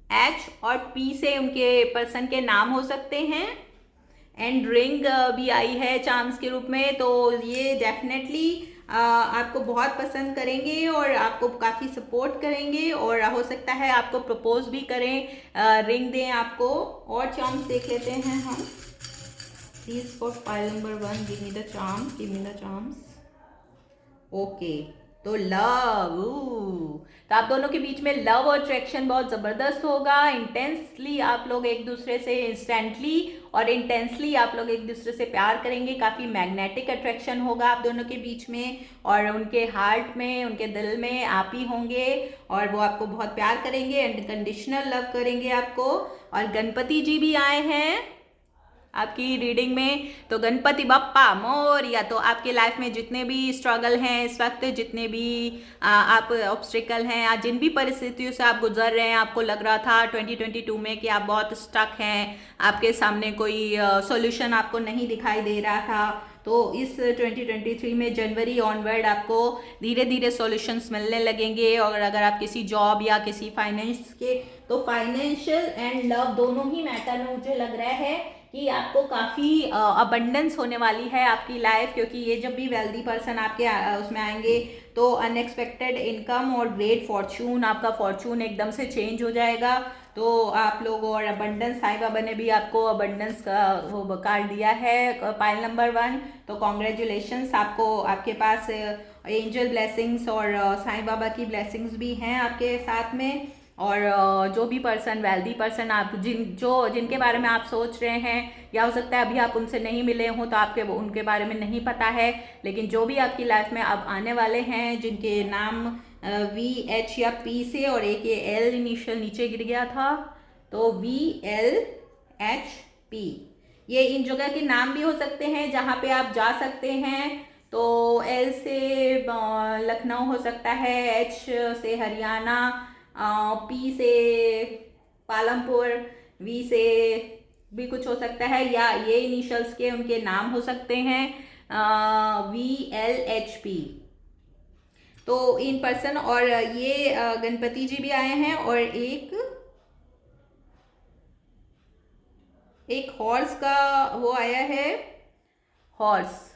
H और P से उनके पर्सन के नाम हो सकते हैं। एंड रिंग भी आई है चार्म्स के रूप में, तो ये डेफिनेटली आपको बहुत पसंद करेंगे और आपको काफ़ी सपोर्ट करेंगे, और हो सकता है आपको प्रपोज भी करें, रिंग दें आपको। और चार्म्स देख लेते हैं हम। Please for pile number 1 give me the charms, give me the charms. Okay, तो लव, तो आप दोनों के बीच में लव और अट्रैक्शन बहुत ज़बरदस्त होगा। इंटेंसली आप लोग एक दूसरे से, इंस्टेंटली और इंटेंसली आप लोग एक दूसरे से प्यार करेंगे। काफ़ी मैग्नेटिक अट्रैक्शन होगा आप दोनों के बीच में, और उनके हार्ट में, उनके दिल में आप ही होंगे, और वो आपको बहुत प्यार करेंगे, अनकंडीशनल लव करेंगे आपको। और गणपति जी भी आए हैं आपकी रीडिंग में, तो गणपति बप्पा मोरया। तो आपके लाइफ में जितने भी स्ट्रगल हैं इस वक्त, जितने भी आप ऑब्स्टिकल हैं, या जिन भी परिस्थितियों से आप गुजर रहे हैं, आपको लग रहा था 2022 में कि आप बहुत स्टक हैं, आपके सामने कोई सॉल्यूशन आपको नहीं दिखाई दे रहा था, तो इस 2023 में जनवरी ऑनवर्ड आपको धीरे धीरे सॉल्यूशंस मिलने लगेंगे। और अगर आप किसी जॉब या किसी फाइनेंस के, तो फाइनेंशियल एंड लव दोनों ही मैटर में मुझे लग रहा है कि आपको काफ़ी अबंडेंस होने वाली है आपकी लाइफ, क्योंकि ये जब भी वेल्दी पर्सन आपके उसमें आएंगे तो अनएक्सपेक्टेड इनकम और ग्रेट फॉर्चून, आपका फॉर्चून एकदम से चेंज हो जाएगा। तो आप लोग, और अबंडेंस, साईं बाबा ने भी आपको अबंडेंस का वो कार्ड दिया है पाइल नंबर 1, तो कॉन्ग्रेचुलेशंस आपको। आपके पास एंजल ब्लेसिंग्स और साईं बाबा की ब्लेसिंग्स भी हैं आपके साथ में। और जो भी पर्सन, वेल्दी पर्सन, आप जिनके बारे में आप सोच रहे हैं, या हो सकता है अभी आप उनसे नहीं मिले हों तो आपके उनके बारे में नहीं पता है, लेकिन जो भी आपकी लाइफ में अब आने वाले हैं, जिनके नाम V, H या P से, और एक ये L इनिशियल नीचे गिर गया था, तो V, L, H, P, ये इन जगह के नाम भी हो सकते हैं जहाँ पे आप जा सकते हैं। तो L से लखनऊ हो सकता है, H से हरियाणा, P से पालमपुर, V से भी कुछ हो सकता है, या ये इनिशियल्स के उनके नाम हो सकते हैं, V, L, H, P। तो इन पर्सन, और ये गणपति जी भी आए हैं, और एक हॉर्स का वो आया है, हॉर्स।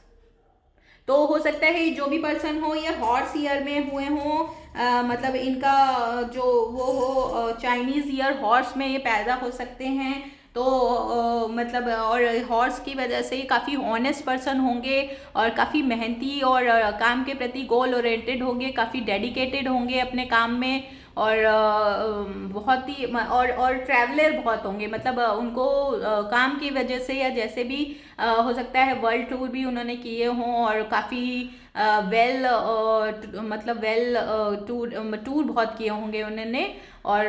तो हो सकता है जो भी पर्सन हो ये हॉर्स ईयर में हुए हों, मतलब इनका जो वो हो चाइनीज़ ईयर हॉर्स में ये पैदा हो सकते हैं। तो मतलब, और हॉर्स की वजह से काफ़ी ऑनेस्ट पर्सन होंगे, और काफ़ी मेहनती, और काम के प्रति गोल ओरिएंटेड होंगे, काफ़ी डेडिकेटेड होंगे अपने काम में, और बहुत ही और ट्रैवलर बहुत होंगे, मतलब उनको काम की वजह से या जैसे भी हो सकता है वर्ल्ड टूर भी उन्होंने किए हों और काफ़ी वेल मतलब वेल टूर बहुत किए होंगे उन्होंने और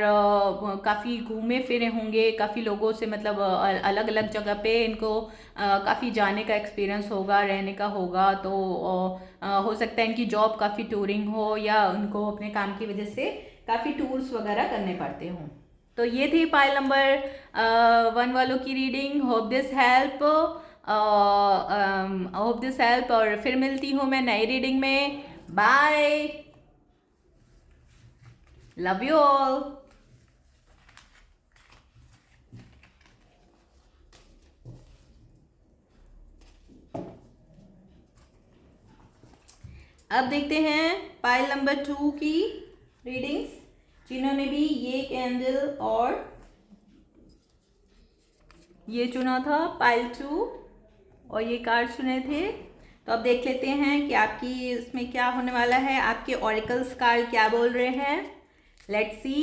काफ़ी घूमे फिरे होंगे काफ़ी लोगों से, मतलब अलग अलग जगह पे इनको काफ़ी जाने का एक्सपीरियंस होगा, रहने का होगा। तो हो सकता है इनकी जॉब काफ़ी टूरिंग हो या उनको अपने काम की वजह से काफ़ी टूर्स वगैरह करने पड़ते हों। तो ये थी पाइल नंबर 1 वालों की रीडिंग। होप दिस हेल्प और फिर मिलती हूँ मैं नई रीडिंग में। Bye, love you all. अब देखते हैं पाइल नंबर 2 की रीडिंग्स, जिन्होंने भी ये कैंडल और ये चुना था पाइल 2 और ये कार्ड चुने थे। तो अब देख लेते हैं कि आपकी इसमें क्या होने वाला है, आपके ऑरिकल्स कार्ड क्या बोल रहे हैं। Let's see.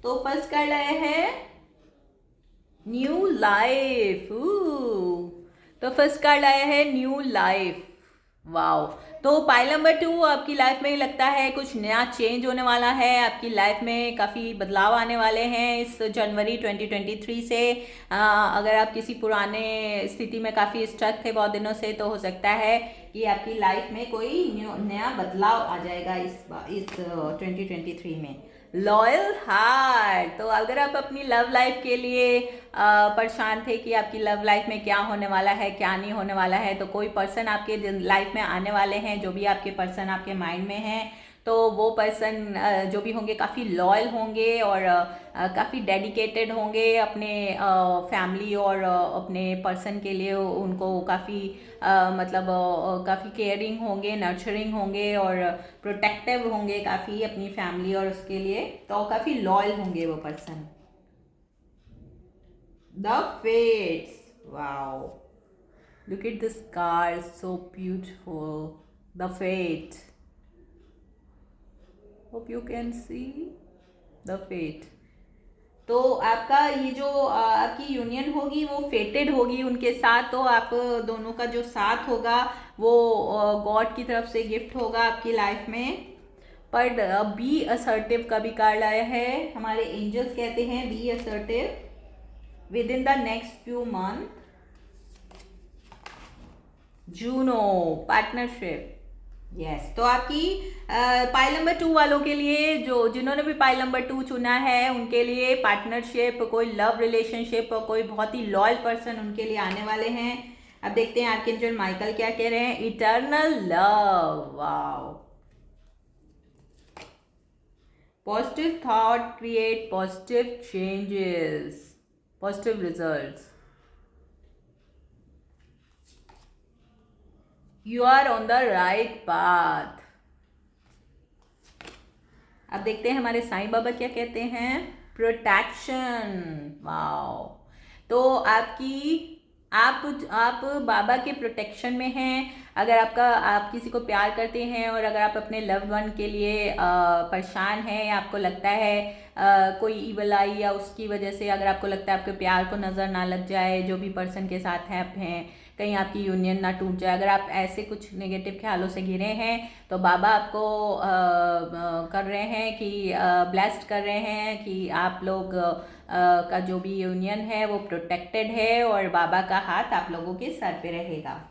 तो फर्स्ट कार्ड आया है न्यू लाइफ। तो फर्स्ट कार्ड आया है न्यू लाइफ। वाओ। तो पाइल नंबर 2 आपकी लाइफ में लगता है कुछ नया चेंज होने वाला है, आपकी लाइफ में काफ़ी बदलाव आने वाले हैं इस जनवरी 2023 से। अगर आप किसी पुराने स्थिति में काफ़ी स्टक थे बहुत दिनों से, तो हो सकता है कि आपकी लाइफ में कोई नया बदलाव आ जाएगा इस 2023 में। Loyal heart. तो अगर आप अपनी लव लाइफ के लिए परेशान थे कि आपकी लव लाइफ में क्या होने वाला है क्या नहीं होने वाला है, तो कोई पर्सन आपके लाइफ में आने वाले हैं, जो भी आपके पर्सन आपके माइंड में हैं, तो वो पर्सन जो भी होंगे काफ़ी लॉयल होंगे और काफ़ी डेडिकेटेड होंगे अपने फैमिली और अपने पर्सन के लिए। उनको काफ़ी मतलब काफ़ी केयरिंग होंगे, नर्चरिंग होंगे और प्रोटेक्टिव होंगे काफ़ी अपनी फैमिली और उसके लिए, तो काफ़ी लॉयल होंगे वो person. The fates. Wow, look at this card, so beautiful. The fate, hope you can see the fate. तो आपका ये जो आपकी यूनियन होगी वो फेटेड होगी उनके साथ। तो आप दोनों का जो साथ होगा वो गॉड की तरफ से गिफ्ट होगा आपकी लाइफ में। पर बी असर्टिव का भी कार्ड आया है। हमारे एंजल्स कहते हैं be assertive within the next few month. Juno, partnership. Yes. तो आपकी पाइल नंबर 2 वालों के लिए, जो जिन्होंने भी पाइल नंबर 2 चुना है, उनके लिए पार्टनरशिप, कोई लव रिलेशनशिप और कोई बहुत ही लॉयल पर्सन उनके लिए आने वाले हैं। अब देखते हैं आर्कएंजल माइकल क्या कह रहे हैं। Eternal love. Wow. Positive thought create positive changes, positive results. You are on the right path. अब देखते हैं हमारे साईं बाबा क्या कहते हैं। प्रोटेक्शन। वाओ। तो आप बाबा के प्रोटेक्शन में हैं। अगर आप किसी को प्यार करते हैं और अगर आप अपने लव्ड वन के लिए परेशान हैं या आपको लगता है कोई ईवल आई या उसकी वजह से अगर आपको लगता है आपके प्यार को नज़र ना लग जाए, जो भी पर्सन के साथ आप हैं, कहीं आपकी यूनियन ना टूट जाए, अगर आप ऐसे कुछ नेगेटिव ख्यालों से घिरे हैं, तो बाबा आपको कर रहे हैं कि ब्लेस्ड कर रहे हैं कि आप लोग का जो भी यूनियन है वो प्रोटेक्टेड है और बाबा का हाथ आप लोगों के सर पे रहेगा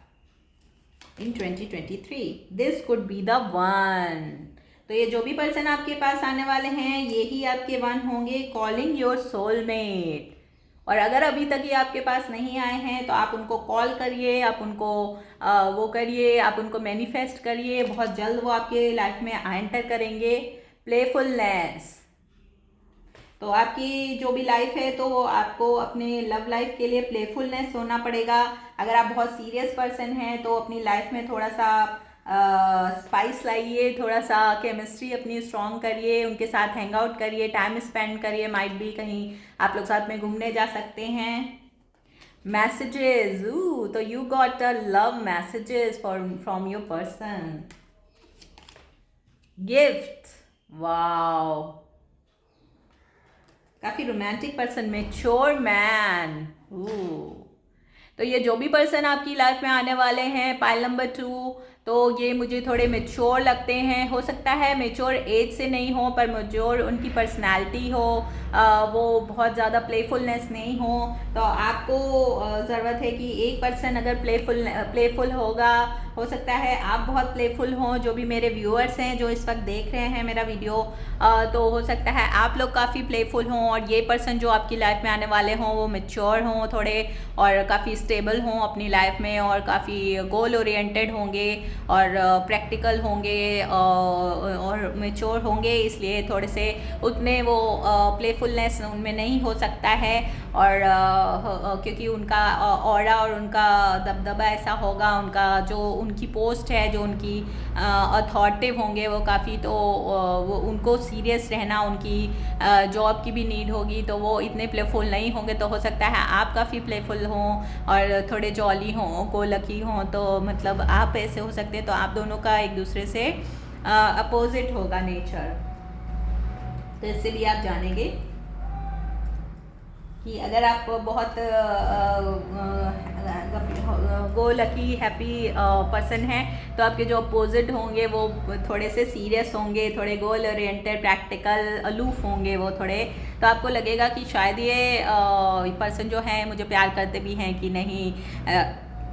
इन 2023। This could be the one. तो ये जो भी पर्सन आपके पास आने वाले हैं ये ही आपके वन होंगे। Calling your soulmate. और अगर अभी तक ये आपके पास नहीं आए हैं तो आप उनको कॉल करिए, आप उनको वो करिए, आप उनको मैनिफेस्ट करिए, बहुत जल्द वो आपके लाइफ में एंटर करेंगे। प्लेफुलनेस। तो आपकी जो भी लाइफ है तो आपको अपने लव लाइफ के लिए प्लेफुलनेस होना पड़ेगा। अगर आप बहुत सीरियस पर्सन हैं तो अपनी लाइफ में थोड़ा सा स्पाइस लाइए, थोड़ा सा केमिस्ट्री अपनी स्ट्रॉन्ग करिए, उनके साथ हैंग आउट करिए, टाइम स्पेंड करिए, माइट भी कहीं आप लोग साथ में घूमने जा सकते हैं। messages. Ooh, so you got love messages from your person. Gift. Wow. काफी रोमांटिक पर्सन, मैच्योर मैन. तो ये जो भी पर्सन आपकी लाइफ में आने वाले हैं, पाइल नंबर 2, तो ये मुझे थोड़े मेच्योर लगते हैं. हो सकता है मेच्योर एज से नहीं हो, पर मेच्योर उनकी पर्सनालिटी हो, वो बहुत ज़्यादा प्लेफुलनेस नहीं हो. तो आपको ज़रूरत है कि एक पर्सन अगर प्लेफुल होगा, हो सकता है आप बहुत प्लेफुल हों. जो भी मेरे व्यूअर्स हैं जो इस वक्त देख रहे हैं मेरा वीडियो, तो हो सकता है आप लोग काफ़ी प्लेफुल हों, और ये पर्सन जो आपकी लाइफ में आने वाले हों वो मेच्योर हों थोड़े, और काफ़ी स्टेबल हों अपनी लाइफ में, और काफ़ी गोल ओरिएंटेड होंगे, और प्रैक्टिकल होंगे, और मेच्योर होंगे. इसलिए थोड़े से उतने वो प्लेफुलनेस उनमें नहीं हो सकता है, और क्योंकि उनका ऑरा और उनका दबदबा ऐसा होगा, उनका जो उनकी पोस्ट है, जो उनकी अथॉरिटिव होंगे वो काफ़ी, तो वो उनको सीरियस रहना, उनकी जॉब की भी नीड होगी, तो वो इतने प्लेफुल नहीं होंगे. तो हो सकता है आप काफ़ी प्लेफुल हों और थोड़े जॉली हों, को लकी हों, तो मतलब आप ऐसे हो सकते हैं. तो आप दोनों का एक दूसरे से अपोजिट होगा नेचर. तो इसलिए आप जानेंगे कि अगर आप बहुत गो लकी हैप्पी पर्सन हैं, तो आपके जो अपोजिट होंगे वो थोड़े से सीरियस होंगे, थोड़े गोल ओरिएंटेड, प्रैक्टिकल, अलूफ होंगे वो थोड़े. तो आपको लगेगा कि शायद ये पर्सन जो है मुझे प्यार करते भी हैं कि नहीं,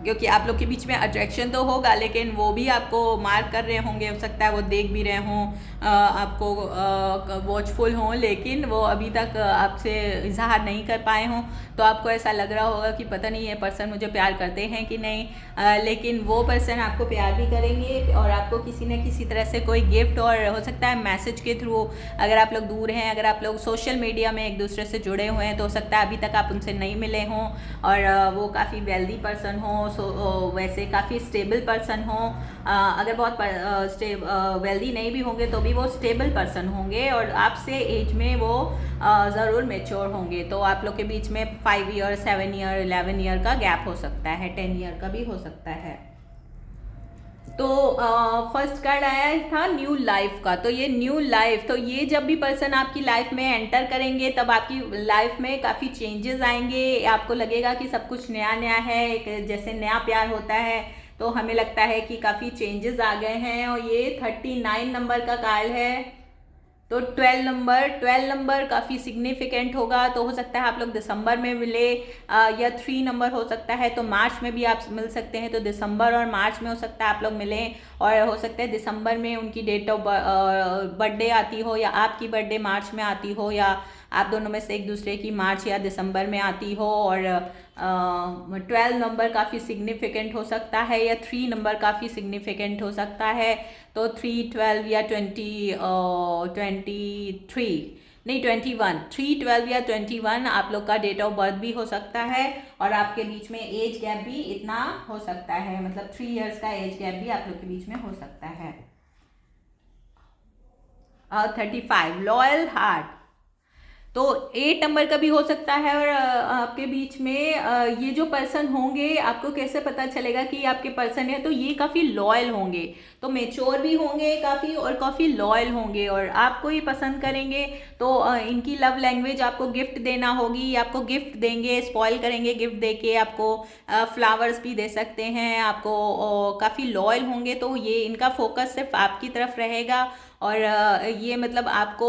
क्योंकि आप लोग के बीच में अट्रैक्शन तो होगा, लेकिन वो भी आपको मार्क कर रहे होंगे. हो सकता है वो देख भी रहे हों, आपको वॉचफुल हों, लेकिन वो अभी तक आपसे इजहार नहीं कर पाए हों. तो आपको ऐसा लग रहा होगा कि पता नहीं ये पर्सन मुझे प्यार करते हैं कि नहीं, लेकिन वो पर्सन आपको प्यार भी करेंगे, और आपको किसी न किसी तरह से कोई गिफ्ट, और हो सकता है मैसेज के थ्रू, अगर आप लोग दूर हैं, अगर आप लोग सोशल मीडिया में एक दूसरे से जुड़े हुए हैं, तो हो सकता है अभी तक आप उनसे नहीं मिले हों, और वो काफ़ी वेल्दी पर्सन हों, वैसे काफ़ी स्टेबल पर्सन हो. अगर बहुत वेल्दी नहीं भी होंगे तो भी वो स्टेबल पर्सन होंगे, और आपसे एज में वो ज़रूर मेच्योर होंगे. तो आप लोग के बीच में 5 ईयर, 7 ईयर, 11 ईयर का गैप हो सकता है, 10 ईयर का भी हो सकता है. तो फर्स्ट कार्ड आया था न्यू लाइफ का. तो ये न्यू लाइफ, तो ये जब भी पर्सन आपकी लाइफ में एंटर करेंगे, तब आपकी लाइफ में काफ़ी चेंजेस आएंगे. आपको लगेगा कि सब कुछ नया नया है, एक जैसे नया प्यार होता है, तो हमें लगता है कि काफ़ी चेंजेस आ गए हैं. और ये 39 नंबर का कार्ड है. तो 12 नंबर काफ़ी सिग्निफिकेंट होगा. तो हो सकता है आप लोग दिसंबर में मिले, या 3 नंबर हो सकता है, तो मार्च में भी आप मिल सकते हैं. तो दिसंबर और मार्च में हो सकता है आप लोग मिलें, और हो सकता है दिसंबर में उनकी डेट ऑफ बर्थडे आती हो, या आपकी बर्थडे मार्च में आती हो, या आप दोनों में से एक दूसरे की मार्च या दिसंबर में आती हो. और 12 नंबर काफ़ी सिग्निफिकेंट हो सकता है, या 3 नंबर काफ़ी सिग्निफिकेंट हो सकता है. तो 3, 12 या 23 नहीं 21, 3, 12 या 21 आप लोग का डेट ऑफ बर्थ भी हो सकता है. और आपके बीच में एज गैप भी इतना हो सकता है, मतलब 3 इयर्स का एज गैप भी आप लोग के बीच में हो सकता है. 35 लॉयल हार्ट. तो 8 नंबर का भी हो सकता है. और आपके बीच में ये जो पर्सन होंगे, आपको कैसे पता चलेगा कि आपके पर्सन है, तो ये काफ़ी लॉयल होंगे, तो मेच्योर भी होंगे काफ़ी, और काफ़ी लॉयल होंगे, और आपको ही पसंद करेंगे. तो इनकी लव लैंग्वेज आपको गिफ्ट देना होगी, आपको गिफ्ट देंगे, स्पॉइल करेंगे गिफ्ट देके, आपको फ्लावर्स भी दे सकते हैं, आपको काफ़ी लॉयल होंगे. तो ये इनका फोकस सिर्फ आपकी तरफ रहेगा, और ये मतलब आपको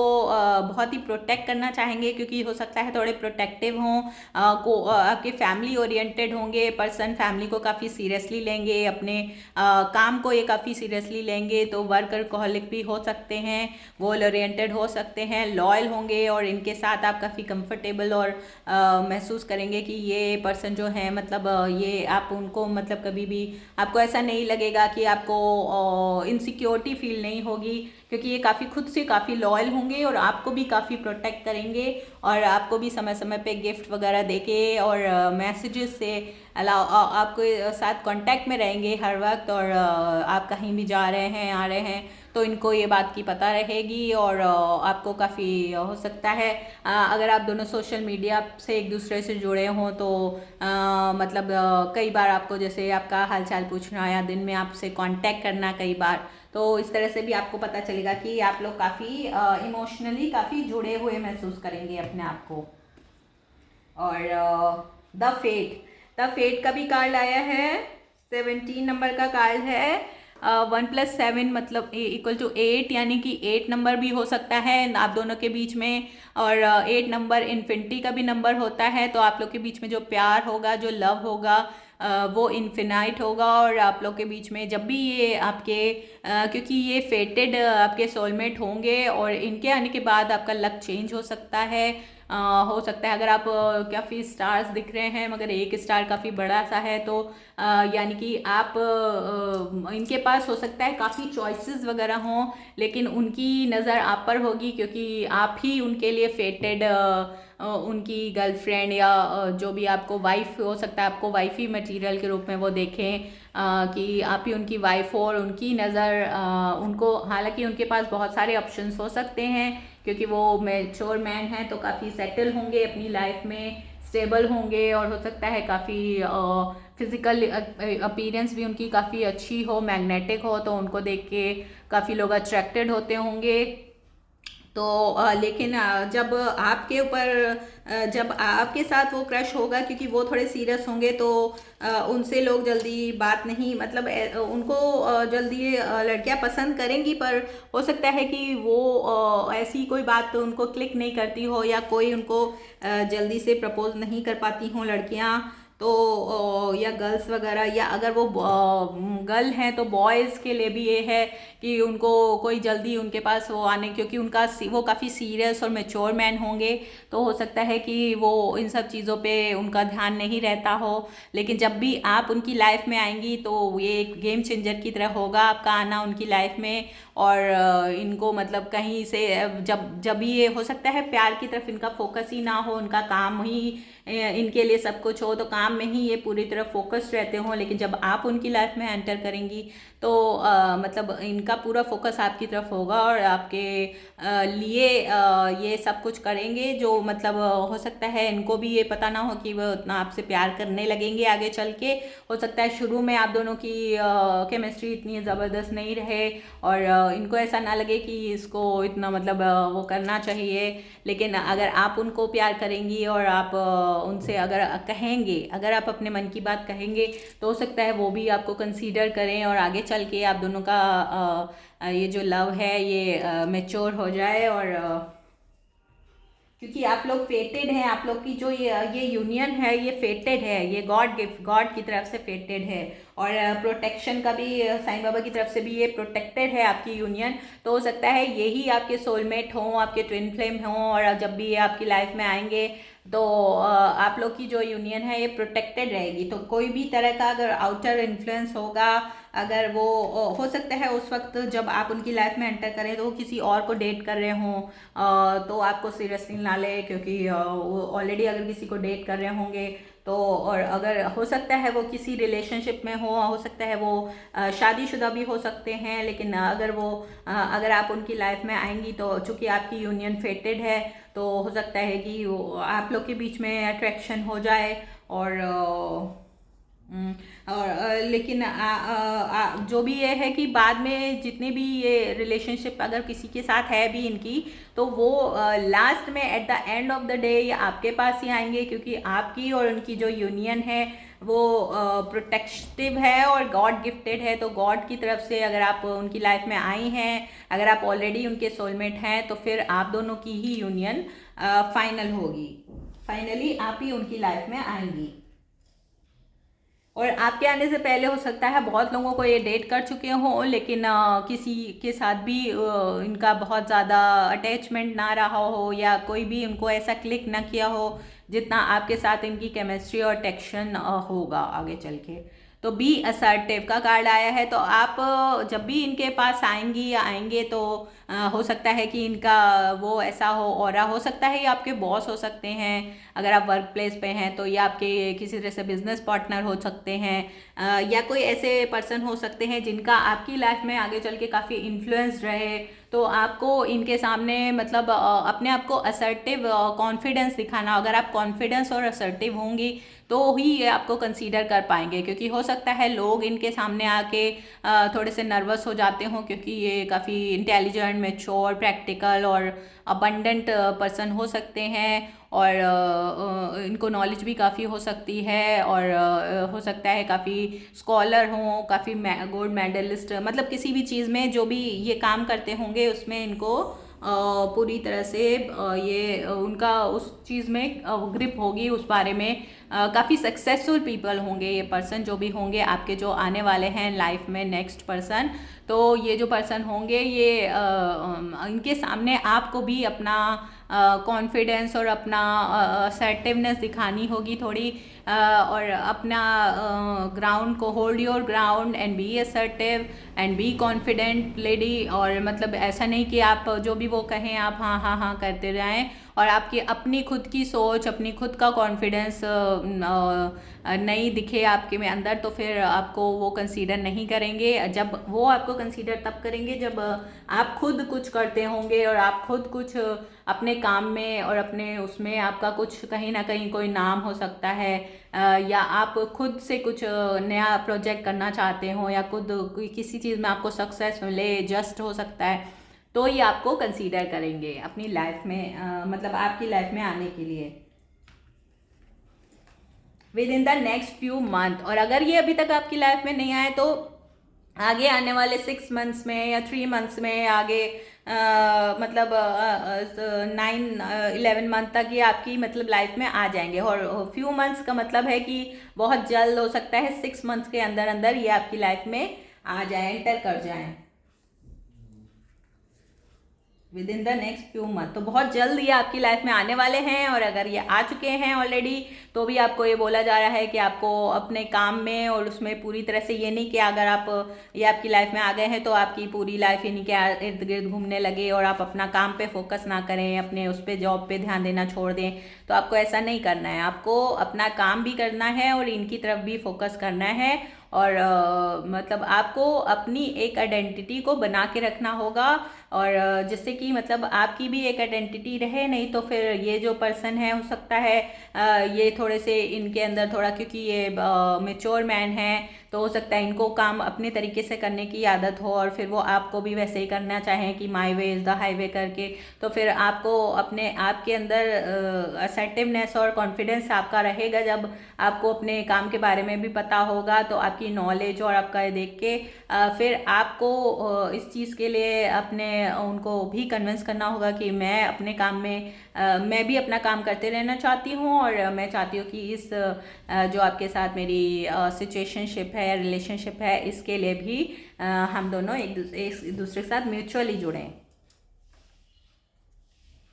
बहुत ही प्रोटेक्ट करना चाहेंगे, क्योंकि हो सकता है थोड़े प्रोटेक्टिव हों, आपके फैमिली ओरिएंटेड होंगे पर्सन, फैमिली को काफ़ी सीरियसली लेंगे, अपने काम को ये काफ़ी सीरियसली लेंगे. तो वर्कहॉलिक भी हो सकते हैं, गोल ओरिएंटेड हो सकते हैं, लॉयल होंगे, और इनके साथ आप काफ़ी कंफर्टेबल और महसूस करेंगे कि ये पर्सन जो है, मतलब ये आप उनको, मतलब कभी भी आपको ऐसा नहीं लगेगा कि आपको इनसिक्योरिटी फील नहीं होगी, क्योंकि ये काफ़ी खुद से काफ़ी लॉयल होंगे, और आपको भी काफ़ी प्रोटेक्ट करेंगे, और आपको भी समय समय पे गिफ्ट वगैरह देके, और मैसेजेस से आपके साथ कांटेक्ट में रहेंगे हर वक्त. और आप कहीं भी जा रहे हैं, आ रहे हैं, तो इनको ये बात की पता रहेगी और आपको काफ़ी हो सकता है अगर आप दोनों सोशल मीडिया से एक दूसरे से जुड़े हों तो मतलब कई बार आपको जैसे आपका हालचाल पूछना या दिन में आपसे कांटेक्ट करना कई बार, तो इस तरह से भी आपको पता चलेगा कि आप लोग काफ़ी इमोशनली काफ़ी जुड़े हुए महसूस करेंगे अपने आप को। और द फेट का भी कार्ड आया है, 17 नंबर का कार्ड है। 1+7 मतलब इक्वल टू 8, यानी कि 8 नंबर भी हो सकता है आप दोनों के बीच में, और 8 नंबर इन्फिनिटी का भी नंबर होता है। तो आप लोग के बीच में जो प्यार होगा, जो लव होगा, वो इन्फिनाइट होगा। और आप लोग के बीच में जब भी ये आपके क्योंकि ये फेटेड आपके सोलमेट होंगे और इनके आने के बाद आपका लक चेंज हो सकता है। हो सकता है अगर आप काफ़ी स्टार्स दिख रहे हैं मगर एक स्टार काफ़ी बड़ा सा है, तो यानी कि आप इनके पास हो सकता है काफ़ी चॉइसेस वगैरह हों, लेकिन उनकी नज़र आप पर होगी क्योंकि आप ही उनके लिए फेटेड उनकी गर्लफ्रेंड या जो भी आपको वाइफ हो सकता है, आपको वाइफ ही मटेरियल के रूप में वो देखें कि आप ही उनकी वाइफ हो और उनकी नज़र उनको, हालांकि उनके पास बहुत सारे ऑप्शंस हो सकते हैं क्योंकि वो मैच्योर मैन हैं, तो काफ़ी सेटल होंगे अपनी लाइफ में, स्टेबल होंगे और हो सकता है काफ़ी फिज़िकल अपीयरेंस भी उनकी काफ़ी अच्छी हो, मैग्नेटिक हो, तो उनको देख के काफ़ी लोग अट्रैक्टेड होते होंगे। तो लेकिन जब आपके साथ वो क्रश होगा क्योंकि वो थोड़े सीरियस होंगे, तो उनसे लोग जल्दी बात नहीं, मतलब उनको जल्दी लड़कियां पसंद करेंगी, पर हो सकता है कि वो ऐसी कोई बात उनको क्लिक नहीं करती हो या कोई उनको जल्दी से प्रपोज नहीं कर पाती हों लड़कियां, तो या गर्ल्स वगैरह, या अगर वो गर्ल हैं तो बॉयज़ के लिए भी ये है कि उनको कोई जल्दी उनके पास वो आने, क्योंकि वो काफ़ी सीरियस और मैच्योर मैन होंगे, तो हो सकता है कि वो इन सब चीज़ों पे उनका ध्यान नहीं रहता हो। लेकिन जब भी आप उनकी लाइफ में आएंगी तो ये एक गेम चेंजर की तरह होगा आपका आना उनकी लाइफ में। और इनको मतलब कहीं से जब भी ये हो सकता है प्यार की तरफ इनका फोकस ही ना हो, उनका काम ही इनके लिए सब कुछ हो, तो काम में ही ये पूरी तरह फोकस्ड रहते हों, लेकिन जब आप उनकी लाइफ में एंटर करेंगी तो मतलब इनका पूरा फोकस आपकी तरफ होगा और आपके लिए ये सब कुछ करेंगे, जो मतलब हो सकता है इनको भी ये पता ना हो कि वो उतना आपसे प्यार करने लगेंगे आगे चल के। हो सकता है शुरू में आप दोनों की केमिस्ट्री इतनी ज़बरदस्त नहीं रहे और इनको ऐसा ना लगे कि इसको इतना मतलब वो करना चाहिए, लेकिन अगर आप उनको प्यार करेंगी और आप उनसे अगर कहेंगे, अगर आप अपने मन की बात कहेंगे, तो हो सकता है वो भी आपको कंसीडर करें और आगे चल के आप दोनों का ये जो लव है ये मैच्योर हो जाए। और क्योंकि आप लोग फेटेड हैं, आप लोग की जो ये यूनियन है ये फेटेड है, ये गॉड की तरफ से फेटेड है, और प्रोटेक्शन का भी साईं बाबा की तरफ से भी ये प्रोटेक्टेड है आपकी यूनियन। तो हो सकता है यही आपके सोलमेट हों, आपके ट्विन फ्लेम हों, और जब भी ये आपकी लाइफ में आएंगे तो आप लोग की जो यूनियन है ये प्रोटेक्टेड रहेगी। तो कोई भी तरह का अगर आउटर इन्फ्लुएंस होगा, अगर वो हो सकता है उस वक्त जब आप उनकी लाइफ में एंटर करें तो वो किसी और को डेट कर रहे हों, तो आपको सीरियसली ना ले, क्योंकि वो ऑलरेडी अगर किसी को डेट कर रहे होंगे तो, और अगर हो सकता है वो किसी रिलेशनशिप में हो सकता है वो शादीशुदा भी हो सकते हैं, लेकिन अगर आप उनकी लाइफ में आएंगी तो चूंकि आपकी यूनियन फेटेड है, तो हो सकता है कि वो आप लोग के बीच में अट्रैक्शन हो जाए। लेकिन जो भी ये है कि बाद में जितने भी ये रिलेशनशिप अगर किसी के साथ है भी इनकी, तो वो लास्ट में at the end of the day ये आपके पास ही आएंगे, क्योंकि आपकी और उनकी जो यूनियन है वो प्रोटेक्टिव है और गॉड गिफ्टेड है। तो गॉड की तरफ से अगर आप उनकी लाइफ में आई हैं, अगर आप ऑलरेडी उनके सोलमेट हैं, तो फिर आप दोनों की ही यूनियन फाइनल होगी, फाइनली आप ही उनकी लाइफ में आएंगी। और आपके आने से पहले हो सकता है बहुत लोगों को ये डेट कर चुके हों, लेकिन किसी के साथ भी इनका बहुत ज़्यादा अटैचमेंट ना रहा हो, या कोई भी उनको ऐसा क्लिक ना किया हो जितना आपके साथ इनकी केमिस्ट्री और टेक्शन होगा आगे चल के। तो बी असर्टिव का कार्ड आया है। तो आप जब भी इनके पास आएंगी या आएंगे तो हो सकता है कि इनका वो ऐसा हो, ऑरा हो सकता है, ये आपके बॉस हो सकते हैं अगर आप वर्क प्लेस पे हैं तो, या आपके किसी तरह से बिजनेस पार्टनर हो सकते हैं, या कोई ऐसे पर्सन हो सकते हैं जिनका आपकी लाइफ में आगे चल के काफ़ी इन्फ्लुएंस रहे। तो आपको इनके सामने मतलब अपने आप को असर्टिव कॉन्फिडेंस दिखाना, अगर आप कॉन्फिडेंस और असर्टिव होंगी तो ही ये आपको कंसीडर कर पाएंगे, क्योंकि हो सकता है लोग इनके सामने आके थोड़े से नर्वस हो जाते हों, क्योंकि ये काफ़ी इंटेलिजेंट, मैच्योर, प्रैक्टिकल और अबंडेंट पर्सन हो सकते हैं, और इनको नॉलेज भी काफ़ी हो सकती है, और हो सकता है काफ़ी स्कॉलर हों, काफ़ी गोल्ड मेडलिस्ट, मतलब किसी भी चीज़ में जो भी ये काम करते होंगे उसमें इनको पूरी तरह से ये उनका उस चीज़ में ग्रिप होगी, उस बारे में काफ़ी सक्सेसफुल पीपल होंगे ये पर्सन, जो भी होंगे आपके जो आने वाले हैं लाइफ में नेक्स्ट पर्सन। तो ये जो पर्सन होंगे ये इनके सामने आपको भी अपना कॉन्फिडेंस और अपना असर्टिवनेस दिखानी होगी थोड़ी, और अपना ग्राउंड को, hold your ground and be assertive and be confident lady. और मतलब ऐसा नहीं कि आप जो भी वो कहें आप हाँ हाँ हाँ करते रहें, और आपकी अपनी खुद की सोच, अपनी खुद का कॉन्फिडेंस नहीं दिखे आपके में अंदर, तो फिर आपको वो कंसीडर नहीं करेंगे। जब वो आपको कंसीडर तब करेंगे जब आप खुद कुछ करते होंगे, और आप खुद कुछ अपने काम में और अपने उसमें आपका कुछ कहीं ना कहीं कोई नाम हो सकता है, या आप खुद से कुछ नया प्रोजेक्ट करना चाहते हो, या खुद किसी चीज़ में आपको सक्सेस मिले, जस्ट हो सकता है, तो ये आपको कंसीडर करेंगे अपनी लाइफ में, मतलब आपकी लाइफ में आने के लिए with in the next few month. और अगर ये अभी तक आपकी लाइफ में नहीं आए तो आगे आने वाले 6 मंथ्स में या 3 मंथ्स में, आगे मतलब 9-11 मंथ तक ये आपकी मतलब लाइफ में आ जाएंगे। और फ्यू मंथ्स का मतलब है कि बहुत जल्द हो सकता है 6 मंथ्स के अंदर अंदर ये आपकी लाइफ में आ जाए, एंटर कर जाए with in the next few month. तो बहुत जल्द ये आपकी लाइफ में आने वाले हैं, और अगर ये आ चुके हैं ऑलरेडी तो भी आपको ये बोला जा रहा है कि आपको अपने काम में और उसमें पूरी तरह से, ये नहीं कि अगर आप ये आपकी लाइफ में आ गए हैं तो आपकी पूरी लाइफ इन्हीं के इर्द गिर्द घूमने लगे और आप अपना काम पे फोकस ना करें, अपने उस पर जॉब पे ध्यान देना छोड़ दें। तो आपको ऐसा नहीं करना है, आपको अपना काम भी करना है और इनकी तरफ भी फोकस करना है, और मतलब आपको अपनी एक आइडेंटिटी को बना के रखना होगा, और जिससे कि मतलब आपकी भी एक आइडेंटिटी रहे। नहीं तो फिर ये जो पर्सन है हो सकता है ये थोड़े से इनके अंदर थोड़ा, क्योंकि ये मैच्योर मैन है, तो हो सकता है इनको काम अपने तरीके से करने की आदत हो, और फिर वो आपको भी वैसे ही करना चाहें कि माई वे इज़ द हाईवे करके। तो फिर आपको अपने आप के अंदर असर्टिवनेस और कॉन्फिडेंस आपका रहेगा जब आपको अपने काम के बारे में भी पता होगा। तो आपकी नॉलेज और आपका देख के फिर आपको इस चीज़ के लिए अपने उनको भी कन्विंस करना होगा कि मैं अपने काम में मैं भी अपना काम करते रहना चाहती हूँ, और मैं चाहती हूँ कि इस जो आपके साथ मेरी सिचुएशनशिप है, रिलेशनशिप है, इसके लिए भी हम दोनों एक दूसरे के साथ म्यूचुअली जुड़ें।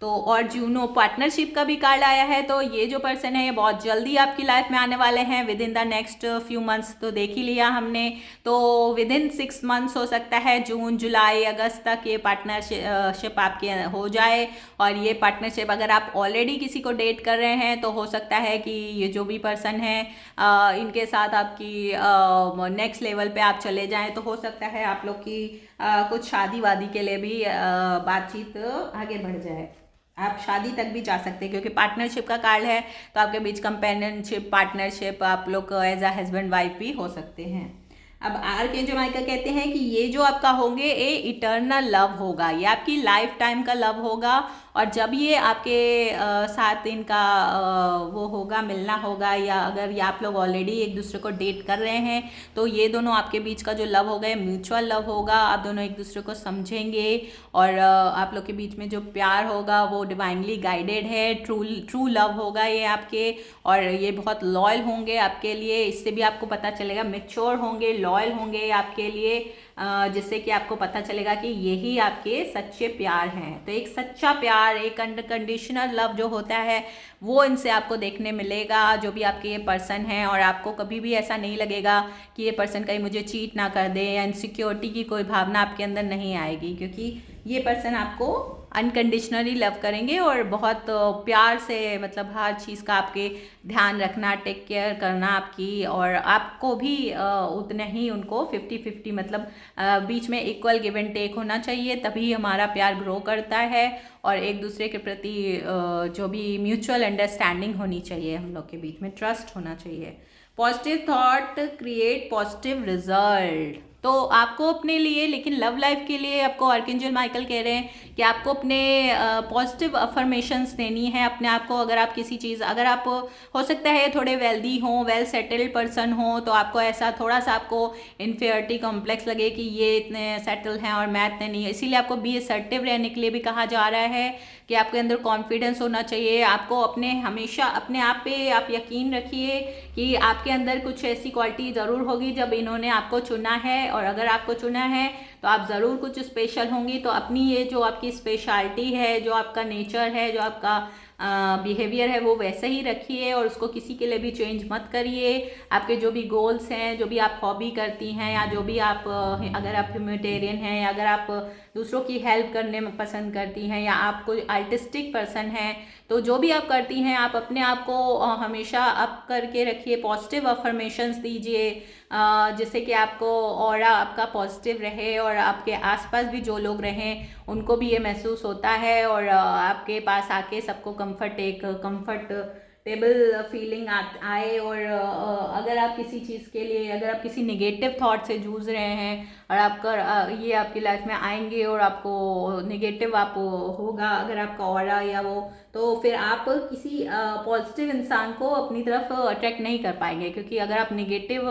तो और जूनो पार्टनरशिप का भी कार्ड आया है। तो ये जो पर्सन है ये बहुत जल्दी आपकी लाइफ में आने वाले हैं with in the next few months. तो देख ही लिया हमने, तो विद इन 6 मंथ्स हो सकता है, जून जुलाई अगस्त तक ये पार्टनरशिप आपके हो जाए। और ये पार्टनरशिप अगर आप ऑलरेडी किसी को डेट कर रहे हैं तो हो सकता है कि ये जो भी पर्सन है इनके साथ आपकी नेक्स्ट लेवल पे आप चले जाएं। तो हो सकता है आप लोग की कुछ शादी वादी के लिए भी बातचीत आगे बढ़ जाए, आप शादी तक भी जा सकते हैं, क्योंकि पार्टनरशिप का कार्ड है। तो आपके बीच कंपेनियनशिप, पार्टनरशिप, आप लोग एज अ हस्बैंड वाइफ भी हो सकते हैं। अब आर्कएंजल माइकल कहते हैं कि ये जो आपका होंगे ये इटर्नल लव होगा, ये आपकी लाइफ टाइम का लव होगा। और जब ये आपके साथ इनका वो होगा, मिलना होगा, या अगर ये आप लोग ऑलरेडी एक दूसरे को डेट कर रहे हैं तो ये दोनों आपके बीच का जो लव होगा ये म्यूचुअल लव होगा। आप दोनों एक दूसरे को समझेंगे, और आप लोग के बीच में जो प्यार होगा वो डिवाइनली गाइडेड है, ट्रू लव होगा ये आपके। और ये बहुत लॉयल होंगे आपके लिए, इससे भी आपको पता चलेगा, मैच्योर होंगे, लॉयल होंगे आपके लिए, जिससे कि आपको पता चलेगा कि यही आपके सच्चे प्यार हैं। तो एक सच्चा प्यार प्यार, एक अनकंडीशनल लव जो होता है वो इनसे आपको देखने मिलेगा, जो भी आपके ये पर्सन है। और आपको कभी भी ऐसा नहीं लगेगा कि ये पर्सन कहीं मुझे चीट ना कर दे, या इनसिक्योरिटी की कोई भावना आपके अंदर नहीं आएगी, क्योंकि ये पर्सन आपको अनकंडीशनली लव करेंगे और बहुत प्यार से, मतलब हर चीज़ का आपके ध्यान रखना, टेक केयर करना आपकी, और आपको भी उतने ही उनको 50-50, मतलब बीच में इक्वल गिव एंड टेक होना चाहिए, तभी हमारा प्यार ग्रो करता है। और एक दूसरे के प्रति जो भी म्यूचुअल अंडरस्टैंडिंग होनी चाहिए, हम लोग के बीच में ट्रस्ट होना चाहिए। Positive thought create positive result. तो आपको अपने लिए, लेकिन लव लाइफ के लिए आपको आर्कएंजल माइकल कह रहे हैं कि आपको अपने पॉजिटिव अफर्मेशंस देनी है अपने आप को। अगर आप किसी चीज़, अगर आप हो सकता है थोड़े वेल्दी हों, वेल सेटल्ड पर्सन हो, तो आपको ऐसा थोड़ा सा आपको इन्फीरियरिटी कॉम्प्लेक्स लगे कि ये इतने सेटल हैं और मैं इतने नहीं है। इसीलिए आपको बी असर्टिव रहने के लिए भी कहा जा रहा है कि आपके अंदर कॉन्फिडेंस होना चाहिए। आपको अपने, हमेशा अपने आप पे आप यकीन रखिए कि आपके अंदर कुछ ऐसी क्वालिटी ज़रूर होगी जब इन्होंने आपको चुना है, और अगर आपको चुना है तो आप ज़रूर कुछ स्पेशल होंगी। तो अपनी ये जो आपकी स्पेशलिटी है, जो आपका नेचर है, जो आपका बिहेवियर है, वो वैसे ही रखिए और उसको किसी के लिए भी चेंज मत करिए। आपके जो भी गोल्स हैं, जो भी आप हॉबी करती हैं, या जो भी आप, अगर आप ह्यूमैनिटेरियन हैं, या अगर आप दूसरों की हेल्प करने में पसंद करती हैं, या आप कोई आर्टिस्टिक पर्सन हैं, तो जो भी आप करती हैं, आप अपने आप को हमेशा अप करके रखिए, पॉजिटिव अफर्मेशंस दीजिए, जिससे कि आपको ऑरा आपका पॉजिटिव रहे, और आपके आसपास भी जो लोग रहें उनको भी ये महसूस होता है, और आपके पास आके सबको कंफर्टेबल फीलिंग आए। और अगर आप किसी चीज़ के लिए, अगर आप किसी नेगेटिव थॉट से जूझ रहे हैं और आपका ये आपकी लाइफ में आएंगे और आपको नेगेटिव आप होगा अगर आपका ऑरा या वो, तो फिर आप किसी पॉजिटिव इंसान को अपनी तरफ अट्रैक्ट नहीं कर पाएंगे, क्योंकि अगर आप नेगेटिव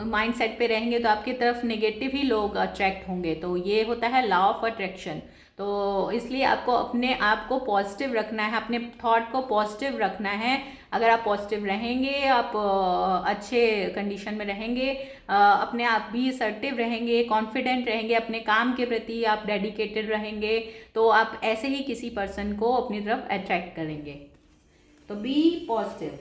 माइंडसेट पे रहेंगे तो आपकी तरफ नेगेटिव ही लोग अट्रैक्ट होंगे। तो ये होता है लॉ ऑफ अट्रैक्शन। तो इसलिए आपको अपने आप को पॉजिटिव रखना है, अपने थॉट को पॉजिटिव रखना है। अगर आप पॉजिटिव रहेंगे, आप अच्छे कंडीशन में रहेंगे, अपने आप भी असर्टिव रहेंगे, कॉन्फिडेंट रहेंगे, अपने काम के प्रति आप डेडिकेटेड रहेंगे, तो आप ऐसे ही किसी पर्सन को अपनी तरफ अट्रैक्ट करेंगे। तो बी पॉजिटिव,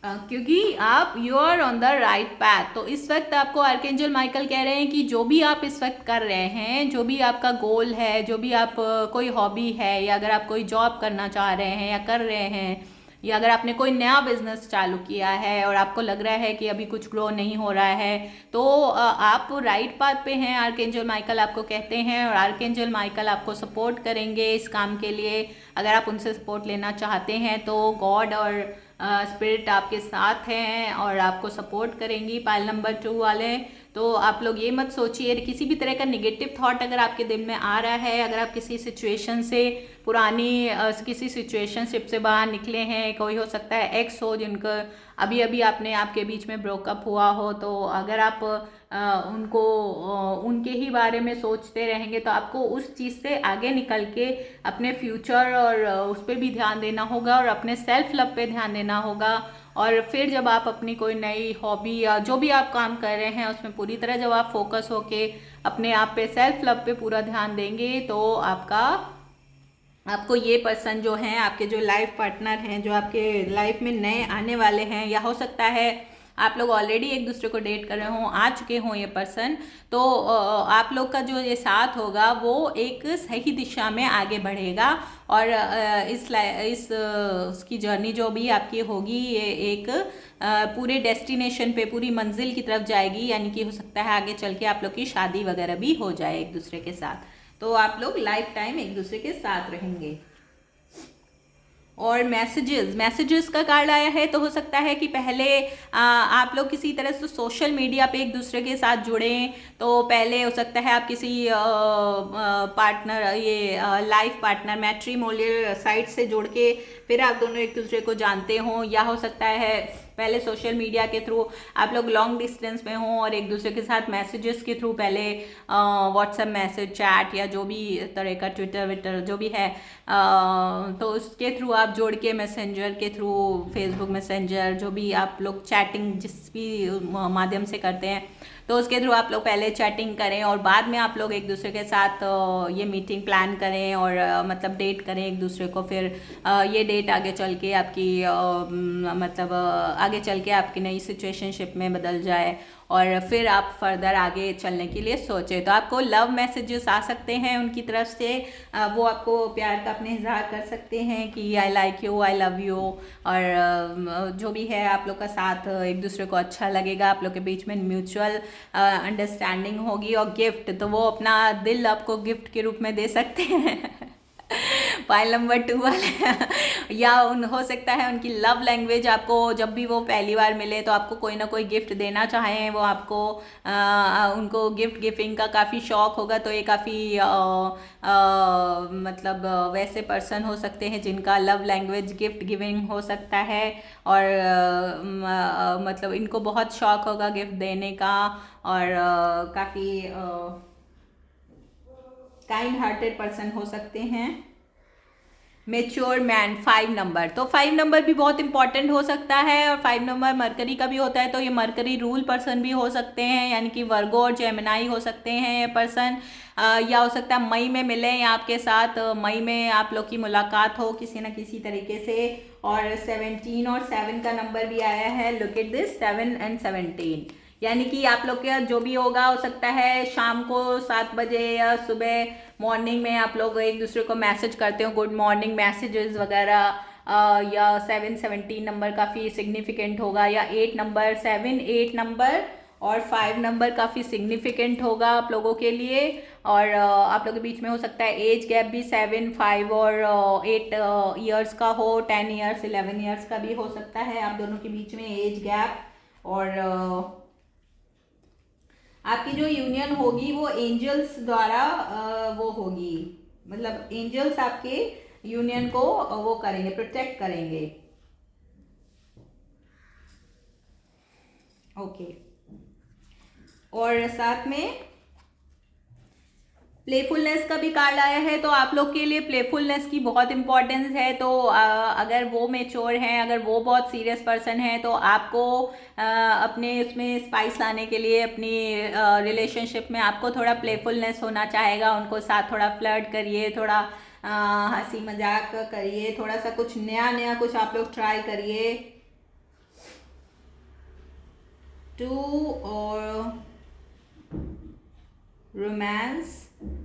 क्योंकि आप you are on the right path. तो इस वक्त आपको आर्कएंजल माइकल कह रहे हैं कि जो भी आप इस वक्त कर रहे हैं, जो भी आपका गोल है, जो भी आप कोई हॉबी है, या अगर आप कोई जॉब करना चाह रहे हैं या कर रहे हैं, या अगर आपने कोई नया बिजनेस चालू किया है और आपको लग रहा है कि अभी कुछ ग्रो नहीं हो रहा है, तो आप राइट पाथ पे हैं, आर्कएंजल माइकल आपको कहते हैं। और आर्कएंजल माइकल आपको सपोर्ट करेंगे इस काम के लिए। अगर आप उनसे सपोर्ट लेना चाहते हैं तो गॉड और स्पिरिट आपके साथ हैं और आपको सपोर्ट करेंगी। पाइल नंबर 2 वाले, तो आप लोग ये मत सोचिए, किसी भी तरह का नेगेटिव थॉट अगर आपके दिल में आ रहा है, अगर आप किसी सिचुएशन से, पुरानी किसी सिचुएशनशिप से बाहर निकले हैं, कोई हो सकता है एक्स हो जिनका अभी अभी आपके बीच में ब्रोकअप हुआ हो, तो अगर आप उनके ही बारे में सोचते रहेंगे तो आपको उस चीज़ से आगे निकल के अपने फ्यूचर और उस पर भी ध्यान देना होगा, और अपने सेल्फ लव पे ध्यान देना होगा। और फिर जब आप अपनी कोई नई हॉबी या जो भी आप काम कर रहे हैं उसमें पूरी तरह जब आप फोकस होके अपने आप पे, सेल्फ लव पे पूरा ध्यान देंगे, तो आपको ये पर्सन जो हैं, आपके जो लाइफ पार्टनर हैं, जो आपके लाइफ में नए आने वाले हैं, या हो सकता है आप लोग ऑलरेडी एक दूसरे को डेट कर रहे हों, आ चुके हों ये पर्सन, तो आप लोग का जो ये साथ होगा वो एक सही दिशा में आगे बढ़ेगा। और उसकी जर्नी जो भी आपकी होगी, ये एक पूरे डेस्टिनेशन पे, पूरी मंजिल की तरफ जाएगी। यानी कि हो सकता है आगे चल के आप लोग की शादी वगैरह भी हो जाए एक दूसरे के साथ, तो आप लोग लाइफ टाइम एक दूसरे के साथ रहेंगे। और मैसेजेस का कार्ड आया है, तो हो सकता है कि पहले आप लोग किसी तरह से सोशल मीडिया पे एक दूसरे के साथ जुड़ें। तो पहले हो सकता है आप किसी पार्टनर, ये लाइफ पार्टनर, मैट्रिमोनियल साइट से जुड़ के फिर आप दोनों एक दूसरे को जानते हों, या हो सकता है पहले सोशल मीडिया के थ्रू आप लोग लॉन्ग डिस्टेंस में हों और एक दूसरे के साथ मैसेजेस के थ्रू पहले व्हाट्सएप मैसेज, चैट या जो भी तरह का ट्विटर विटर जो भी है तो उसके थ्रू आप जोड़ के मैसेंजर के थ्रू, फेसबुक मैसेंजर, जो भी आप लोग चैटिंग जिस भी माध्यम से करते हैं तो उसके थ्रू आप लोग पहले चैटिंग करें और बाद में आप लोग एक दूसरे के साथ ये मीटिंग प्लान करें और मतलब डेट करें एक दूसरे को। फिर ये डेट आगे चल के आपकी मतलब आगे चल के आपकी नई सिचुएशनशिप में बदल जाए और फिर आप फर्दर आगे चलने के लिए सोचें। तो आपको लव मैसेजेस आ सकते हैं उनकी तरफ से, वो आपको प्यार का अपने इजहार कर सकते हैं कि I like you, I love you, और जो भी है आप लोग का साथ एक दूसरे को अच्छा लगेगा, आप लोग के बीच में म्यूचुअल अंडरस्टैंडिंग होगी। और गिफ्ट तो वो अपना दिल आपको गिफ्ट के रूप में दे सकते हैं फाइल नंबर 2 वाले या हो सकता है उनकी लव लैंग्वेज, आपको जब भी वो पहली बार मिले तो आपको कोई ना कोई गिफ्ट देना चाहें, वो आपको उनको गिफ्ट गिविंग का काफ़ी शौक होगा। तो ये काफ़ी मतलब वैसे पर्सन हो सकते हैं जिनका लव लैंग्वेज गिफ्ट गिविंग हो सकता है और मतलब इनको बहुत शौक होगा गिफ्ट देने का और काफ़ी काइंड हार्टेड पर्सन हो सकते हैं। मेच्योर मैन 5 नंबर, तो 5 नंबर भी बहुत इंपॉर्टेंट हो सकता है और 5 नंबर मरकरी का भी होता है, तो ये मरकरी रूल पर्सन भी हो सकते हैं, यानी कि वर्गो और जेमिनाई हो सकते हैं ये पर्सन। या हो सकता है मई में मिले या आपके साथ मई में आप लोग की मुलाकात हो किसी न किसी तरीके से। और 17 और 7 का नंबर भी आया है, लुक एट दिस 7 and 17, यानी कि आप लोग का जो भी होगा हो सकता है शाम को 7 बजे या सुबह मॉर्निंग में आप लोग एक दूसरे को मैसेज करते हो, गुड मॉर्निंग मैसेजेस वगैरह। या 7-17 नंबर काफ़ी सिग्निफिकेंट होगा, या 8 नंबर, 7-8 नंबर और 5 नंबर काफ़ी सिग्निफिकेंट होगा आप लोगों के लिए। और आप लोगों के बीच में हो सकता है एज गैप भी 7, 5 और 8 ईयर्स का हो, 10 ईयर्स, 11 ईयर्स का भी हो सकता है आप दोनों के बीच में एज गैप। और आपकी जो यूनियन होगी वो एंजल्स द्वारा वो होगी, मतलब एंजल्स आपके यूनियन को वो करेंगे, प्रोटेक्ट करेंगे। ओके, और साथ में प्लेफुलनेस का भी कार्ड आया है, तो आप लोग के लिए प्लेफुलनेस की बहुत इंपॉर्टेंस है। तो अगर वो मेच्योर हैं, अगर वो बहुत सीरियस पर्सन है तो आपको अपने उसमें स्पाइस लाने के लिए अपनी रिलेशनशिप में आपको थोड़ा प्लेफुलनेस होना चाहेगा, उनको साथ थोड़ा फ्लर्ट करिए, थोड़ा हंसी मजाक करिए, थोड़ा सा कुछ नया नया कुछ आप लोग ट्राई करिए टू और romance,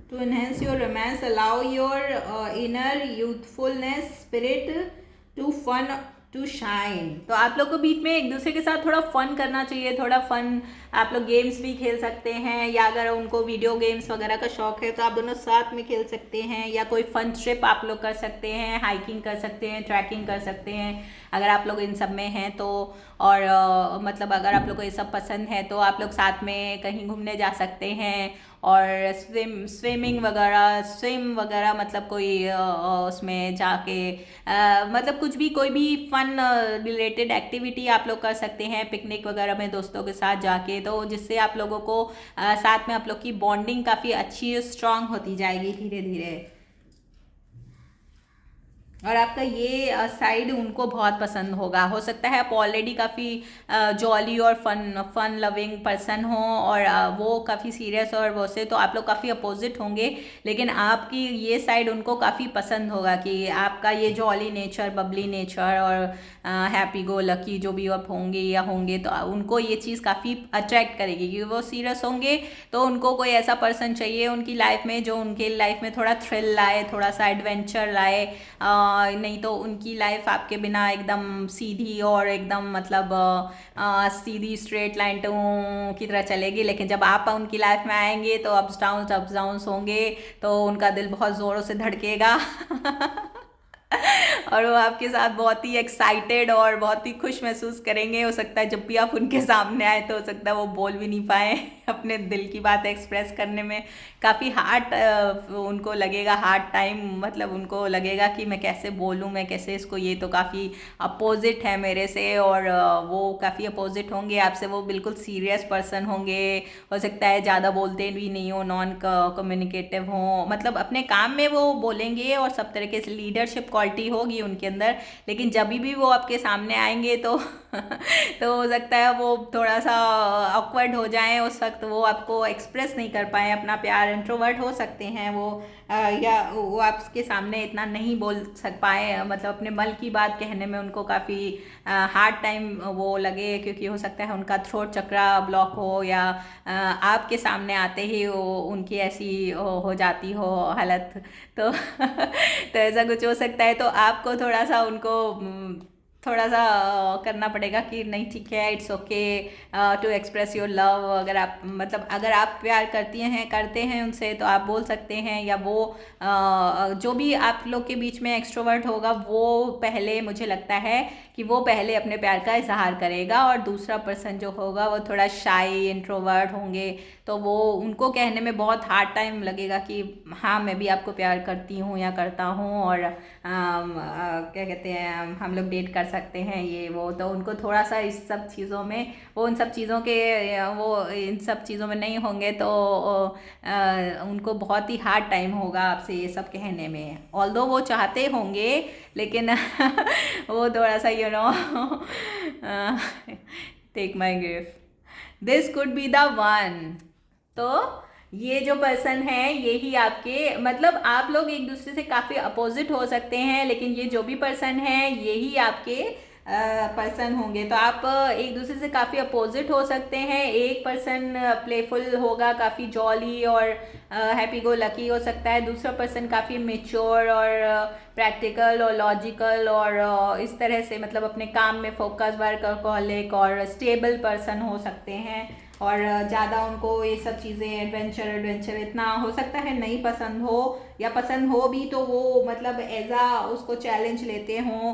to enhance your romance, allow your inner youthfulness spirit to fun to shine। तो आप लोग को बीच में एक दूसरे के साथ थोड़ा फन करना चाहिए, थोड़ा फन, आप लोग गेम्स भी खेल सकते हैं, या अगर उनको वीडियो गेम्स वगैरह का शौक है तो आप दोनों साथ में खेल सकते हैं, या कोई फन ट्रिप आप लोग कर सकते हैं, हाइकिंग कर सकते हैं, ट्रैकिंग कर सकते हैं अगर आप लोग इन सब में हैं तो। और मतलब अगर आप लोग को ये सब पसंद है तो आप लोग साथ में कहीं घूमने जा सकते हैं। और स्विम वगैरह मतलब कोई उसमें जाके मतलब कुछ भी कोई भी फन रिलेटेड एक्टिविटी आप लोग कर सकते हैं पिकनिक वगैरह में दोस्तों के साथ जाके, तो जिससे आप लोगों को साथ में आप लोग की बॉन्डिंग काफ़ी अच्छी स्ट्रांग होती जाएगी धीरे धीरे। और आपका ये साइड उनको बहुत पसंद होगा, हो सकता है आप ऑलरेडी काफ़ी जॉली और फन लविंग पर्सन हो और वो काफ़ी सीरियस और वो से, तो आप लोग काफ़ी अपोजिट होंगे, लेकिन आपकी ये साइड उनको काफ़ी पसंद होगा कि आपका ये जॉली नेचर, बबली नेचर और हैप्पी गो लकी जो भी आप होंगे तो उनको ये चीज़ काफ़ी अट्रैक्ट करेगी, क्योंकि वो सीरियस होंगे तो उनको कोई ऐसा पर्सन चाहिए उनकी लाइफ में जो उनके लाइफ में थोड़ा थ्रिल लाए, थोड़ा सा एडवेंचर लाए। नहीं तो उनकी लाइफ आपके बिना एकदम सीधी और एकदम मतलब सीधी स्ट्रेट लाइन की तरह चलेगी, लेकिन जब आप उनकी लाइफ में आएंगे तो अप्स डाउन्स होंगे, तो उनका दिल बहुत ज़ोरों से धड़केगा और वो आपके साथ बहुत ही एक्साइटेड और बहुत ही खुश महसूस करेंगे। हो सकता है जब भी आप उनके सामने आए तो हो सकता है वो बोल भी नहीं पाए अपने दिल की बात एक्सप्रेस करने में काफ़ी हार्ड उनको लगेगा, हार्ड टाइम, मतलब उनको लगेगा कि मैं कैसे बोलूँ, मैं कैसे इसको, ये तो काफ़ी अपोजिट है मेरे से। और वो काफ़ी अपोजिट होंगे आपसे, वो बिल्कुल सीरियस पर्सन होंगे। हो सकता है ज़्यादा बोलते भी नहीं हो, नॉन कम्युनिकेटिव हो, मतलब अपने काम में वो बोलेंगे और सब तरीके से लीडरशिप क्वालिटी होगी उनके अंदर, लेकिन जब भी वो आपके सामने आएंगे तो तो हो सकता है वो थोड़ा सा ऑकवर्ड हो जाएं उस वक्त, वो आपको एक्सप्रेस नहीं कर पाए अपना प्यार, इंट्रोवर्ट हो सकते हैं वो, या वो आपके सामने इतना नहीं बोल सक पाए, मतलब अपने मन की बात कहने में उनको काफ़ी हार्ड टाइम वो लगे, क्योंकि हो सकता है उनका थ्रोट चक्रा ब्लॉक हो, या आपके सामने आते ही वो उनकी ऐसी हो जाती हो हालत, तो तो ऐसा कुछ हो सकता है। तो आपको थोड़ा सा उनको थोड़ा सा करना पड़ेगा कि नहीं ठीक है, it's okay to express your love. अगर आप, मतलब अगर आप प्यार करते हैं उनसे तो आप बोल सकते हैं, या वो जो भी आप लोग के बीच में एक्सट्रोवर्ट होगा वो पहले, मुझे लगता है कि वो पहले अपने प्यार का इजहार करेगा, और दूसरा पर्सन जो होगा वो थोड़ा शाई इंट्रोवर्ट होंगे, तो वो उनको कहने में बहुत हार्ड टाइम लगेगा कि हाँ मैं भी आपको प्यार करती हूँ या करता हूँ, और क्या कहते हैं, हम लोग डेट कर सकते हैं, ये वो। तो उनको थोड़ा सा इस सब चीज़ों में, वो उन सब चीज़ों के, वो इन सब चीज़ों में नहीं होंगे, तो उनको बहुत ही हार्ड टाइम होगा आपसे ये सब कहने में, ऑल्दो वो चाहते होंगे, लेकिन वो थोड़ा सा take my gift, this could be the one. तो ये जो पर्सन है यही आपके, मतलब आप लोग एक दूसरे से काफ़ी अपोजिट हो सकते हैं, लेकिन ये जो भी पर्सन है यही आपके पर्सन होंगे। तो आप एक दूसरे से काफ़ी अपोजिट हो सकते हैं। एक पर्सन प्लेफुल होगा, काफ़ी जॉली और हैप्पी गो लकी हो सकता है, दूसरा पर्सन काफ़ी मेच्योर और प्रैक्टिकल और लॉजिकल और इस तरह से, मतलब अपने काम में फोकस, वर्कहॉलिक और स्टेबल पर्सन हो सकते हैं। और ज़्यादा उनको ये सब चीज़ें एडवेंचर इतना हो सकता है नहीं पसंद हो, या पसंद हो भी तो वो मतलब एज आ उसको चैलेंज लेते हों।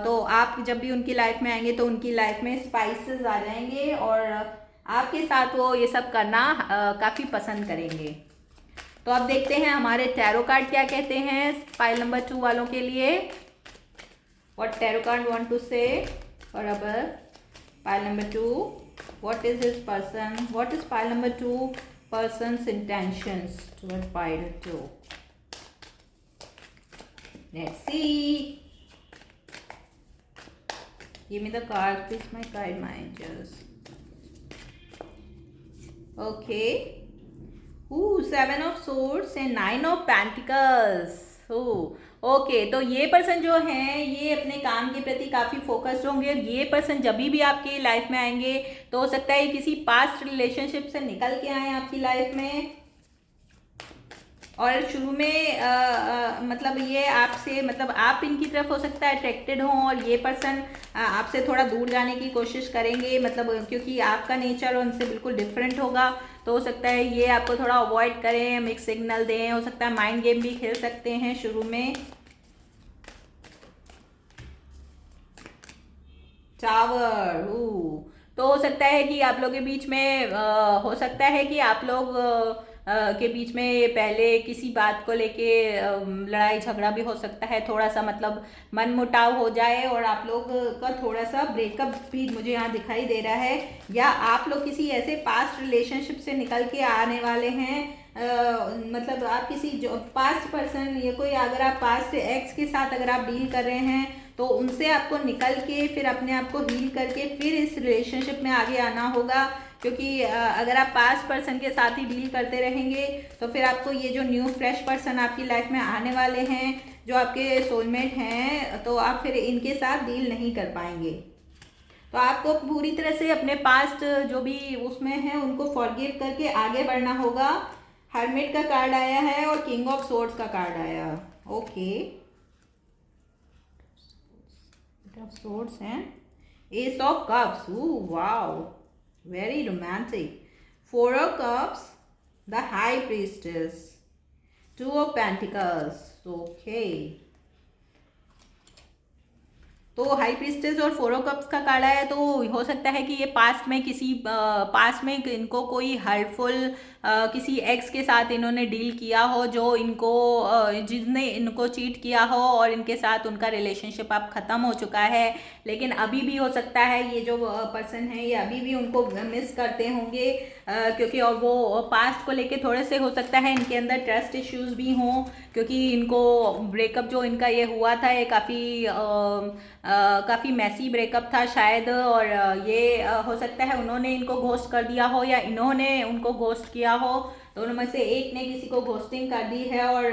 तो आप जब भी उनकी लाइफ में आएंगे तो उनकी लाइफ में स्पाइसेस आ जाएंगे, और आपके साथ वो ये सब करना काफ़ी पसंद करेंगे। तो अब देखते हैं हमारे टैरो कार्ड क्या कहते हैं पाइल नंबर 2 वालों के लिए। What tarot card want to say for our pile number 2? What is his person? What is pile number 2 person's intentions toward pile 2? Let's see. Give me the card, please, my guide, my angels. Okay. Ooh, 7 of swords and 9 of pentacles. Okay, तो ये पर्सन जो है ये अपने काम के प्रति काफ़ी फोकस्ड होंगे, और ये पर्सन जब भी आपकी लाइफ में आएंगे तो हो सकता है किसी पास्ट रिलेशनशिप से निकल के आए आपकी लाइफ में, और शुरू में मतलब ये आपसे, मतलब आप इनकी तरफ हो सकता है अट्रैक्टेड हों, और ये पर्सन आपसे थोड़ा दूर जाने की कोशिश करेंगे, मतलब क्योंकि आपका नेचर उनसे बिल्कुल डिफरेंट होगा, तो हो सकता है ये आपको थोड़ा अवॉइड करें, मिक्स सिग्नल दें, हो सकता है माइंड गेम भी खेल सकते हैं शुरू में। टावर, तो हो सकता है कि आप लोग के बीच में हो सकता है कि आप लोग के बीच में पहले किसी बात को लेके लड़ाई झगड़ा भी हो सकता है, थोड़ा सा मतलब मन मुटाव हो जाए, और आप लोग का थोड़ा सा ब्रेकअप भी मुझे यहाँ दिखाई दे रहा है, या आप लोग किसी ऐसे पास्ट रिलेशनशिप से निकल के आने वाले हैं। मतलब आप किसी जो पास्ट पर्सन, ये कोई, अगर आप पास्ट एक्स के साथ अगर आप डील कर रहे हैं तो उनसे आपको निकल के फिर अपने आप को हील करके फिर इस रिलेशनशिप में आगे आना होगा, क्योंकि अगर आप पास्ट पर्सन के साथ ही डील करते रहेंगे तो फिर आपको ये जो न्यू फ्रेश पर्सन आपकी लाइफ में आने वाले हैं, जो आपके सोलमेट हैं, तो आप फिर इनके साथ डील नहीं कर पाएंगे। तो आपको पूरी तरह से अपने पास्ट जो भी उसमें है उनको फॉरगिव करके आगे बढ़ना होगा। हर्मिट का कार्ड आया है और किंग ऑफ सोर्ड्स का कार्ड आया। ओके, ऑफ सोर्ड्स हैं, S of cups, wow very romantic, 4 of cups, the high priestess, 2 of pentacles. Okay, तो हाई प्रीस्टेस और 4 ऑफ कप्स का कार्ड है, तो हो सकता है कि ये पास्ट में इनको कोई हर्टफुल किसी एक्स के साथ इन्होंने डील किया हो, जो इनको जिसने इनको चीट किया हो और इनके साथ उनका रिलेशनशिप अब ख़त्म हो चुका है। लेकिन अभी भी हो सकता है ये जो पर्सन है ये अभी भी उनको मिस करते होंगे, क्योंकि और वो पास्ट को लेके थोड़े से हो सकता है इनके अंदर ट्रस्ट इश्यूज भी हों, क्योंकि इनको ब्रेकअप जो इनका ये हुआ था ये काफ़ी मैसी ब्रेकअप था शायद, और ये हो सकता है उन्होंने इनको घोस्ट कर दिया हो या इन्होंने उनको घोस्ट किया हो। दोनों में से एक ने किसी को घोस्टिंग कर दी है और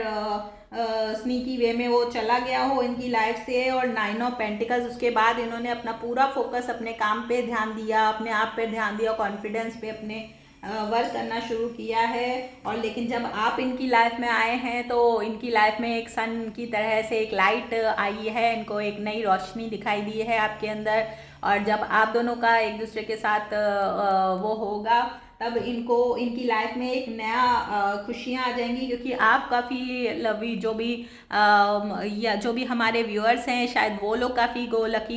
स्नीकी वे में वो चला गया हो इनकी लाइफ से। और 9 ऑफ पेंटिकल्स, उसके बाद इन्होंने अपना पूरा फोकस अपने काम पे ध्यान दिया, अपने आप पे ध्यान दिया, कॉन्फिडेंस पे अपने वर्क करना शुरू किया है। और लेकिन जब आप इनकी लाइफ में आए हैं तो इनकी लाइफ में एक सन की तरह से एक लाइट आई है, इनको एक नई रोशनी दिखाई दी है आपके अंदर। और जब आप दोनों का एक दूसरे के साथ वो होगा तब इनकी लाइफ में एक नया खुशियाँ आ जाएंगी, क्योंकि आप काफ़ी लवी या जो भी हमारे व्यूअर्स हैं शायद वो लोग काफ़ी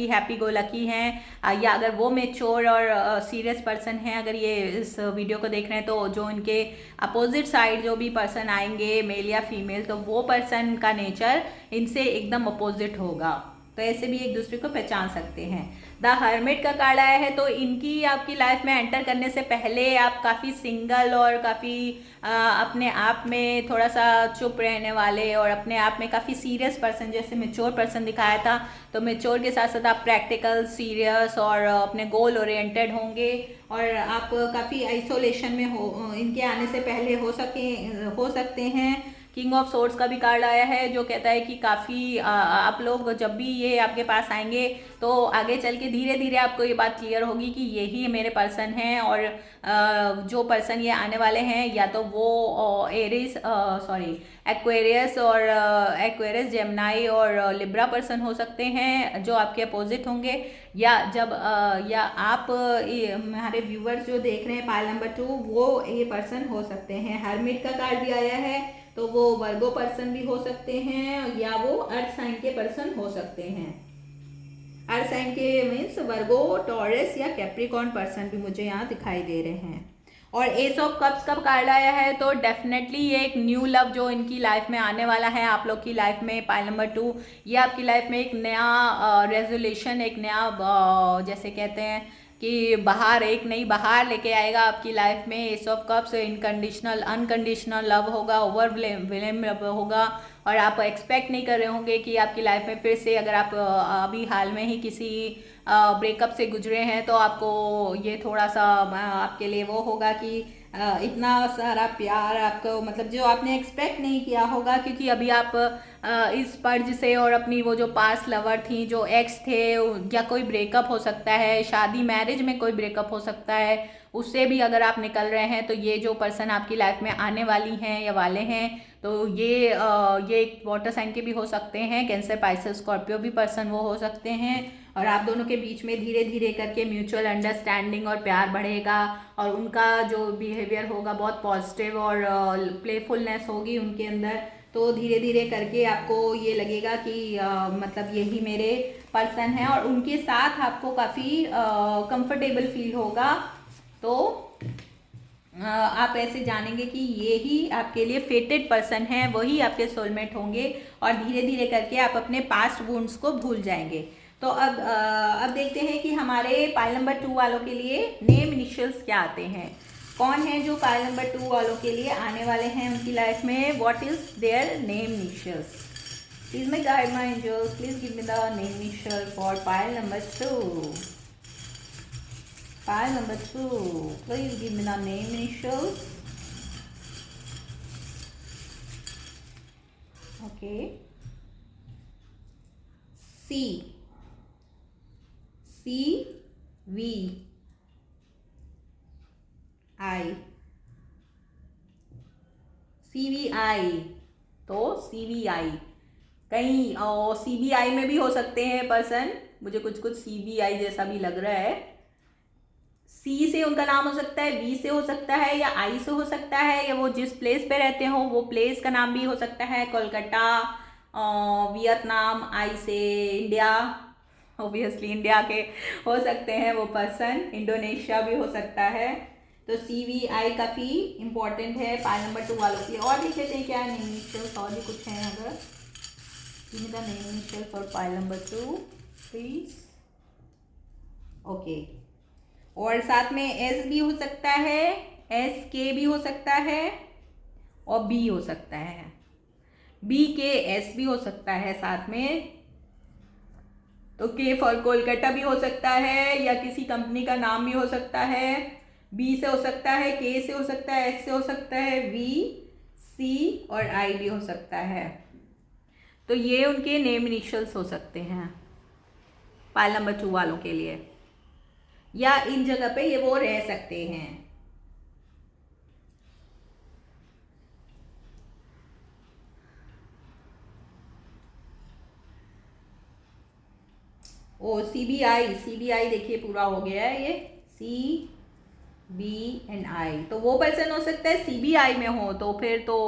हैप्पी गो लकी हैं, या अगर वो मेच्योर और सीरियस पर्सन हैं, अगर ये इस वीडियो को देख रहे हैं, तो जो इनके अपोजिट साइड जो भी पर्सन आएंगे मेल या फीमेल, तो वो पर्सन का नेचर इनसे एकदम अपोजिट होगा। तो ऐसे भी एक दूसरे को पहचान सकते हैं। द हर्मिट का कार्ड आया है, तो इनकी आपकी लाइफ में एंटर करने से पहले आप काफ़ी सिंगल और काफ़ी अपने आप में थोड़ा सा चुप रहने वाले और अपने आप में काफ़ी सीरियस पर्सन, जैसे मेच्योर पर्सन दिखाया था, तो मेच्योर के साथ साथ आप प्रैक्टिकल, सीरियस और अपने गोल ओरिएंटेड होंगे। और आप काफ़ी आइसोलेशन में इनके आने से पहले हो सकते हैं। किंग ऑफ सोर्ड्स का भी कार्ड आया है, जो कहता है कि काफ़ी आप लोग जब भी ये आपके पास आएंगे तो आगे चल के धीरे धीरे आपको ये बात क्लियर होगी कि यही मेरे पर्सन हैं। और जो पर्सन ये आने वाले हैं या तो वो एक्वेरियस, जेमिनी और लिब्रा पर्सन हो सकते हैं जो आपके अपोजिट होंगे, या आप हमारे व्यूवर्स जो देख रहे हैं पाइल नंबर 2, वो ये पर्सन हो सकते हैं। हर्मिट का कार्ड भी आया है, तो वो वर्गो पर्सन भी हो सकते हैं या वो अर्थ साइन के पर्सन हो सकते हैं। अर्थ साइन के मीन्स वर्गो, टॉरस या कैप्रिकॉर्न पर्सन भी मुझे यहाँ दिखाई दे रहे हैं। और एस ऑफ कप्स का कार्ड आया है, तो डेफिनेटली ये एक न्यू लव जो इनकी लाइफ में आने वाला है आप लोग की लाइफ में, पाइल नंबर 2, ये आपकी लाइफ में एक नया रेजोल्यूशन, एक नया जैसे कहते हैं कि एक नई बहार लेके आएगा आपकी लाइफ में। S of cups unconditional love होगा, ओवरवेलम लव होगा, और आप एक्सपेक्ट नहीं कर रहे होंगे कि आपकी लाइफ में फिर से, अगर आप अभी हाल में ही किसी ब्रेकअप से गुजरे हैं तो आपको ये थोड़ा सा आपके लिए वो होगा कि इतना सारा प्यार आपको, मतलब जो आपने एक्सपेक्ट नहीं किया होगा, क्योंकि अभी आप इस पर्ज से और अपनी वो जो पास्ट लवर थी, जो एक्स थे, या कोई ब्रेकअप हो सकता है, शादी मैरिज में कोई ब्रेकअप हो सकता है, उससे भी अगर आप निकल रहे हैं, तो ये जो पर्सन आपकी लाइफ में आने वाली हैं या वाले हैं, तो ये एक वाटर साइन के भी हो सकते हैं, कैंसर, पाइसेस, स्कॉर्पियो भी पर्सन वो हो सकते हैं। और आप दोनों के बीच में धीरे धीरे करके म्यूचुअल अंडरस्टैंडिंग और प्यार बढ़ेगा, और उनका जो बिहेवियर होगा बहुत पॉजिटिव और प्लेफुलनेस होगी उनके अंदर। तो धीरे धीरे करके आपको ये लगेगा कि मतलब यही मेरे पर्सन है, और उनके साथ आपको काफ़ी कंफर्टेबल फील होगा। तो आप ऐसे जानेंगे कि ये ही आपके लिए फेटेड पर्सन है, वही आपके सोलमेट होंगे, और धीरे धीरे करके आप अपने पास्ट वुंड्स को भूल जाएंगे। तो अब देखते हैं कि हमारे पाइल नंबर 2 वालों के लिए नेम इनिशियल्स क्या आते हैं। कौन है जो पाइल नंबर 2 वालों के लिए आने वाले हैं उनकी लाइफ में, what is their name initials. Please my guide my angels, please give me the name initial for pile number 2। Pile number 2, please give me the name initials. Okay. C V I, CVI, तो CVI कहीं CBI में भी हो सकते हैं पर्सन, मुझे कुछ CBI जैसा भी लग रहा है। सी से उनका नाम हो सकता है, बी से हो सकता है, या आई से हो सकता है, या वो जिस प्लेस पे रहते हो वो प्लेस का नाम भी हो सकता है, कोलकाता, वियतनाम, आई से इंडिया, ऑब्वियसली इंडिया के हो सकते हैं वो पर्सन, इंडोनेशिया भी हो सकता है। तो CVI काफ़ी इम्पोर्टेंट है पाइल नंबर 2 वालों के लिए। और देख लेते हैं क्या नेम इनिशियल्स और भी कुछ हैं। अगर give me the name initial for pile number 2 please. Okay, और साथ में S भी हो सकता है, SK भी हो सकता है और B हो सकता है, BKS भी हो सकता है साथ में। तो K फॉर कोलकाता भी हो सकता है, या किसी कंपनी का नाम भी हो सकता है। B से हो सकता है, K से हो सकता है, S से हो सकता है, V, C और I भी हो सकता है। तो ये उनके नेम इनिशियल्स हो सकते हैं पाइल नंबर 2 वालों के लिए, या इन जगह पे ये वो रह सकते हैं। ओ CBI देखिए पूरा हो गया है ये, CBI। तो वो पर्सन हो सकता है CBI में हो, तो फिर तो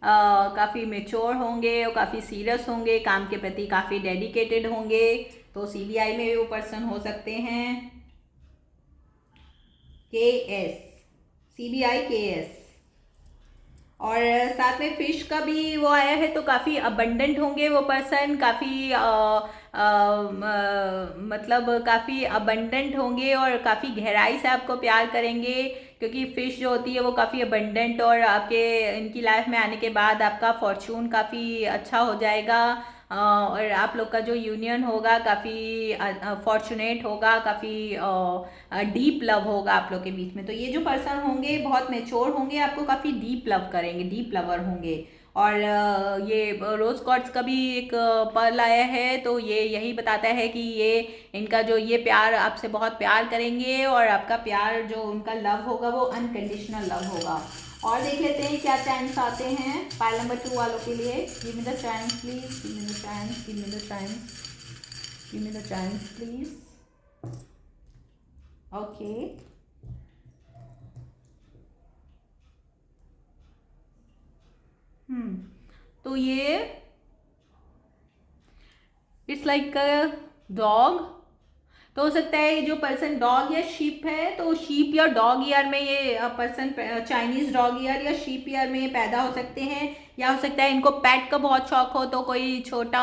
काफ़ी मेच्योर होंगे और काफ़ी सीरियस होंगे, काम के प्रति काफ़ी डेडिकेटेड होंगे। तो CBI में भी वो पर्सन हो सकते हैं। KS, CBI KS। और साथ में फिश का भी वो आया है, तो काफ़ी अबंडेंट होंगे वो पर्सन, काफ़ी मतलब काफ़ी अबंडेंट होंगे और काफ़ी गहराई से आपको प्यार करेंगे, क्योंकि फ़िश जो होती है वो काफ़ी अबंडेंट, और आपके इनकी लाइफ में आने के बाद आपका फॉर्चून काफ़ी अच्छा हो जाएगा, और आप लोग का जो यूनियन होगा काफ़ी फॉर्चुनेट होगा, काफ़ी डीप लव होगा आप लोग के बीच में। तो ये जो पर्सन होंगे बहुत मेच्योर होंगे, आपको काफ़ी डीप लव करेंगे, डीप लवर होंगे। और ये रोज़ कॉर्ड्स का भी एक पर्ल आया है, तो ये यही बताता है कि ये इनका जो ये प्यार, आपसे बहुत प्यार करेंगे, और आपका प्यार जो उनका लव होगा वो अनकंडीशनल लव होगा। और देख लेते हैं क्या चांस आते हैं पाइल नंबर 2 वालों के लिए। Give me the chance please, give me the chance, give me the chance, give me the chance please. Okay, तो ये इट्स लाइक अ डॉग। तो हो सकता है ये जो पर्सन डॉग या शीप है, तो शीप या डॉग ईयर में ये पर्सन, चाइनीज डॉग ईयर या शीप ईयर में पैदा हो सकते हैं। या हो सकता है इनको पेट का बहुत शौक हो, तो कोई छोटा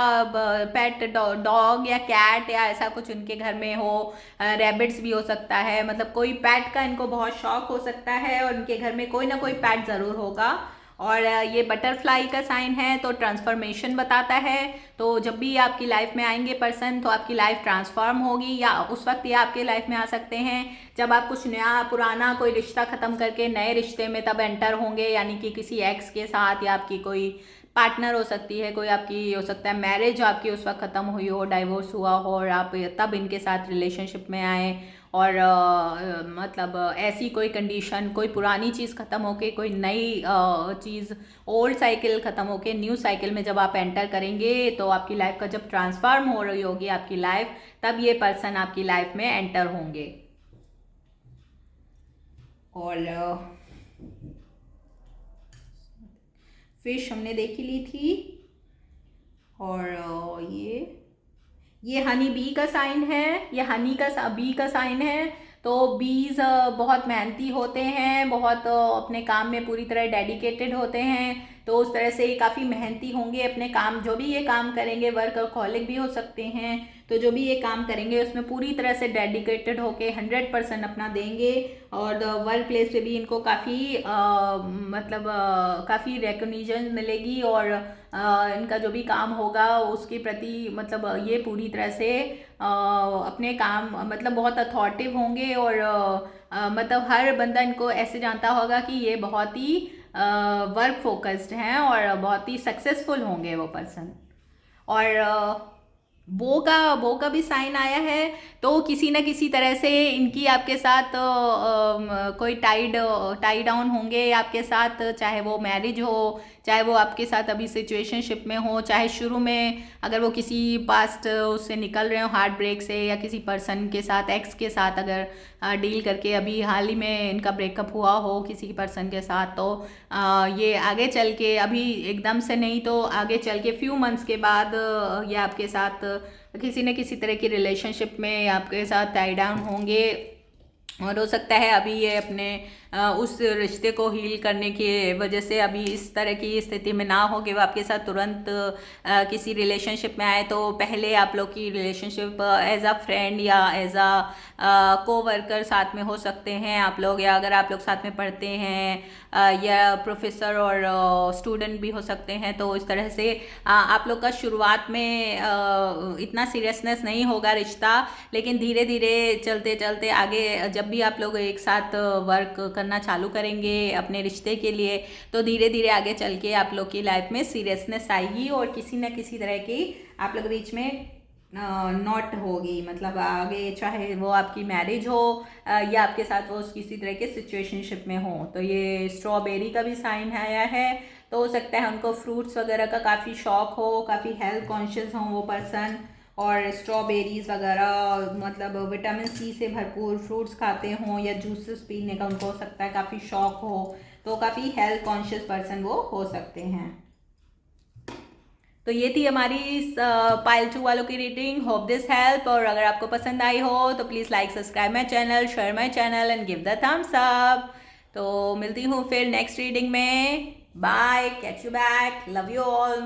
पेट डॉग या कैट या ऐसा कुछ उनके घर में हो। रैबिट्स भी हो सकता है, मतलब कोई पेट का इनको बहुत शौक हो सकता है, और उनके घर में कोई ना कोई पेट ज़रूर होगा। और ये बटरफ्लाई का साइन है, तो ट्रांसफॉर्मेशन बताता है। तो जब भी आपकी लाइफ में आएंगे पर्सन, तो आपकी लाइफ ट्रांसफॉर्म होगी, या उस वक्त ये आपके लाइफ में आ सकते हैं जब आप कुछ नया पुराना कोई रिश्ता ख़त्म करके नए रिश्ते में तब एंटर होंगे, यानी कि किसी एक्स के साथ, या आपकी कोई पार्टनर हो सकती है, कोई आपकी हो सकता है मैरिज आपकी उस वक्त ख़त्म हुई हो, डाइवोर्स हुआ हो, और आप तब इनके साथ रिलेशनशिप में आए। और मतलब ऐसी कोई कंडीशन, कोई पुरानी चीज़ ख़त्म होके कोई नई चीज़, ओल्ड साइकिल ख़त्म होके न्यू साइकिल में जब आप एंटर करेंगे, तो आपकी लाइफ का जब ट्रांसफॉर्म हो रही होगी आपकी लाइफ, तब ये पर्सन आपकी लाइफ में एंटर होंगे। और फिश हमने देखी ली थी। और ये हनी बी का साइन है, ये हनी का बी का साइन है। तो बीज बहुत मेहनती होते हैं, बहुत अपने काम में पूरी तरह डेडिकेटेड होते हैं, तो उस तरह से ये काफ़ी मेहनती होंगे अपने काम, जो भी ये काम करेंगे, वर्कहॉलिक भी हो सकते हैं। तो जो भी ये काम करेंगे उसमें पूरी तरह से डेडिकेटेड होके 100% अपना देंगे। और वर्क प्लेस पे भी इनको काफ़ी मतलब काफ़ी रिकॉग्निशन मिलेगी, और इनका जो भी काम होगा उसके प्रति मतलब ये पूरी तरह से अपने काम मतलब बहुत अथॉरिटिव होंगे, और मतलब हर बंदा इनको ऐसे जानता होगा कि ये बहुत ही वर्क फोकस्ड हैं, और बहुत ही सक्सेसफुल होंगे वो पर्सन। और बो का भी साइन आया है, तो किसी न किसी तरह से इनकी आपके साथ कोई टाई डाउन होंगे आपके साथ, चाहे वो मैरिज हो, चाहे वो आपके साथ अभी सिचुएशनशिप में हो, चाहे शुरू में अगर वो किसी पास्ट उससे निकल रहे हो हार्ट ब्रेक से, या किसी पर्सन के साथ, एक्स के साथ अगर डील करके अभी हाल ही में इनका ब्रेकअप हुआ हो किसी पर्सन के साथ, तो ये आगे चल के, अभी एकदम से नहीं तो आगे चल के फ्यू मंथ्स के बाद ये आपके साथ किसी न किसी तरह की रिलेशनशिप में आपके साथ टाई डाउन होंगे, और हो सकता है अभी ये अपने उस रिश्ते को हील करने की वजह से अभी इस तरह की स्थिति में ना हो कि वो आपके साथ तुरंत किसी रिलेशनशिप में आए। तो पहले आप लोग की रिलेशनशिप एज अ फ्रेंड या एज अ को वर्कर साथ में हो सकते हैं आप लोग, या अगर आप लोग साथ में पढ़ते हैं या प्रोफेसर और स्टूडेंट भी हो सकते हैं। तो इस तरह से आप लोग का शुरुआत में इतना सीरियसनेस नहीं होगा रिश्ता, लेकिन धीरे धीरे चलते चलते आगे जब भी आप लोग एक साथ वर्क करना चालू करेंगे अपने रिश्ते के लिए, तो धीरे धीरे आगे चल के आप लोग की लाइफ में सीरियसनेस आएगी और किसी न किसी तरह की आप लोग बीच में नॉट होगी, मतलब आगे चाहे वो आपकी मैरिज हो या आपके साथ वो किसी तरह के सिचुएशनशिप में हो। तो ये स्ट्रॉबेरी का भी साइन आया है, तो हो सकता है उनको फ्रूट्स वगैरह का काफ़ी शौक हो, काफ़ी हेल्थ कॉन्शियस हो वो पर्सन, और स्ट्रॉबेरीज वगैरह मतलब विटामिन सी से भरपूर फ्रूट्स खाते हों, या जूसेस पीने का उनको हो सकता है काफ़ी शौक हो, तो काफ़ी हेल्थ कॉन्शियस पर्सन वो हो सकते हैं। तो ये थी हमारी पाइल 2 वालों की रीडिंग। होप दिस हेल्प, और अगर आपको पसंद आई हो तो please like subscribe my channel, share my channel and give the thumbs up. तो मिलती हूँ फिर नेक्स्ट रीडिंग में। Bye, catch you back, love you all.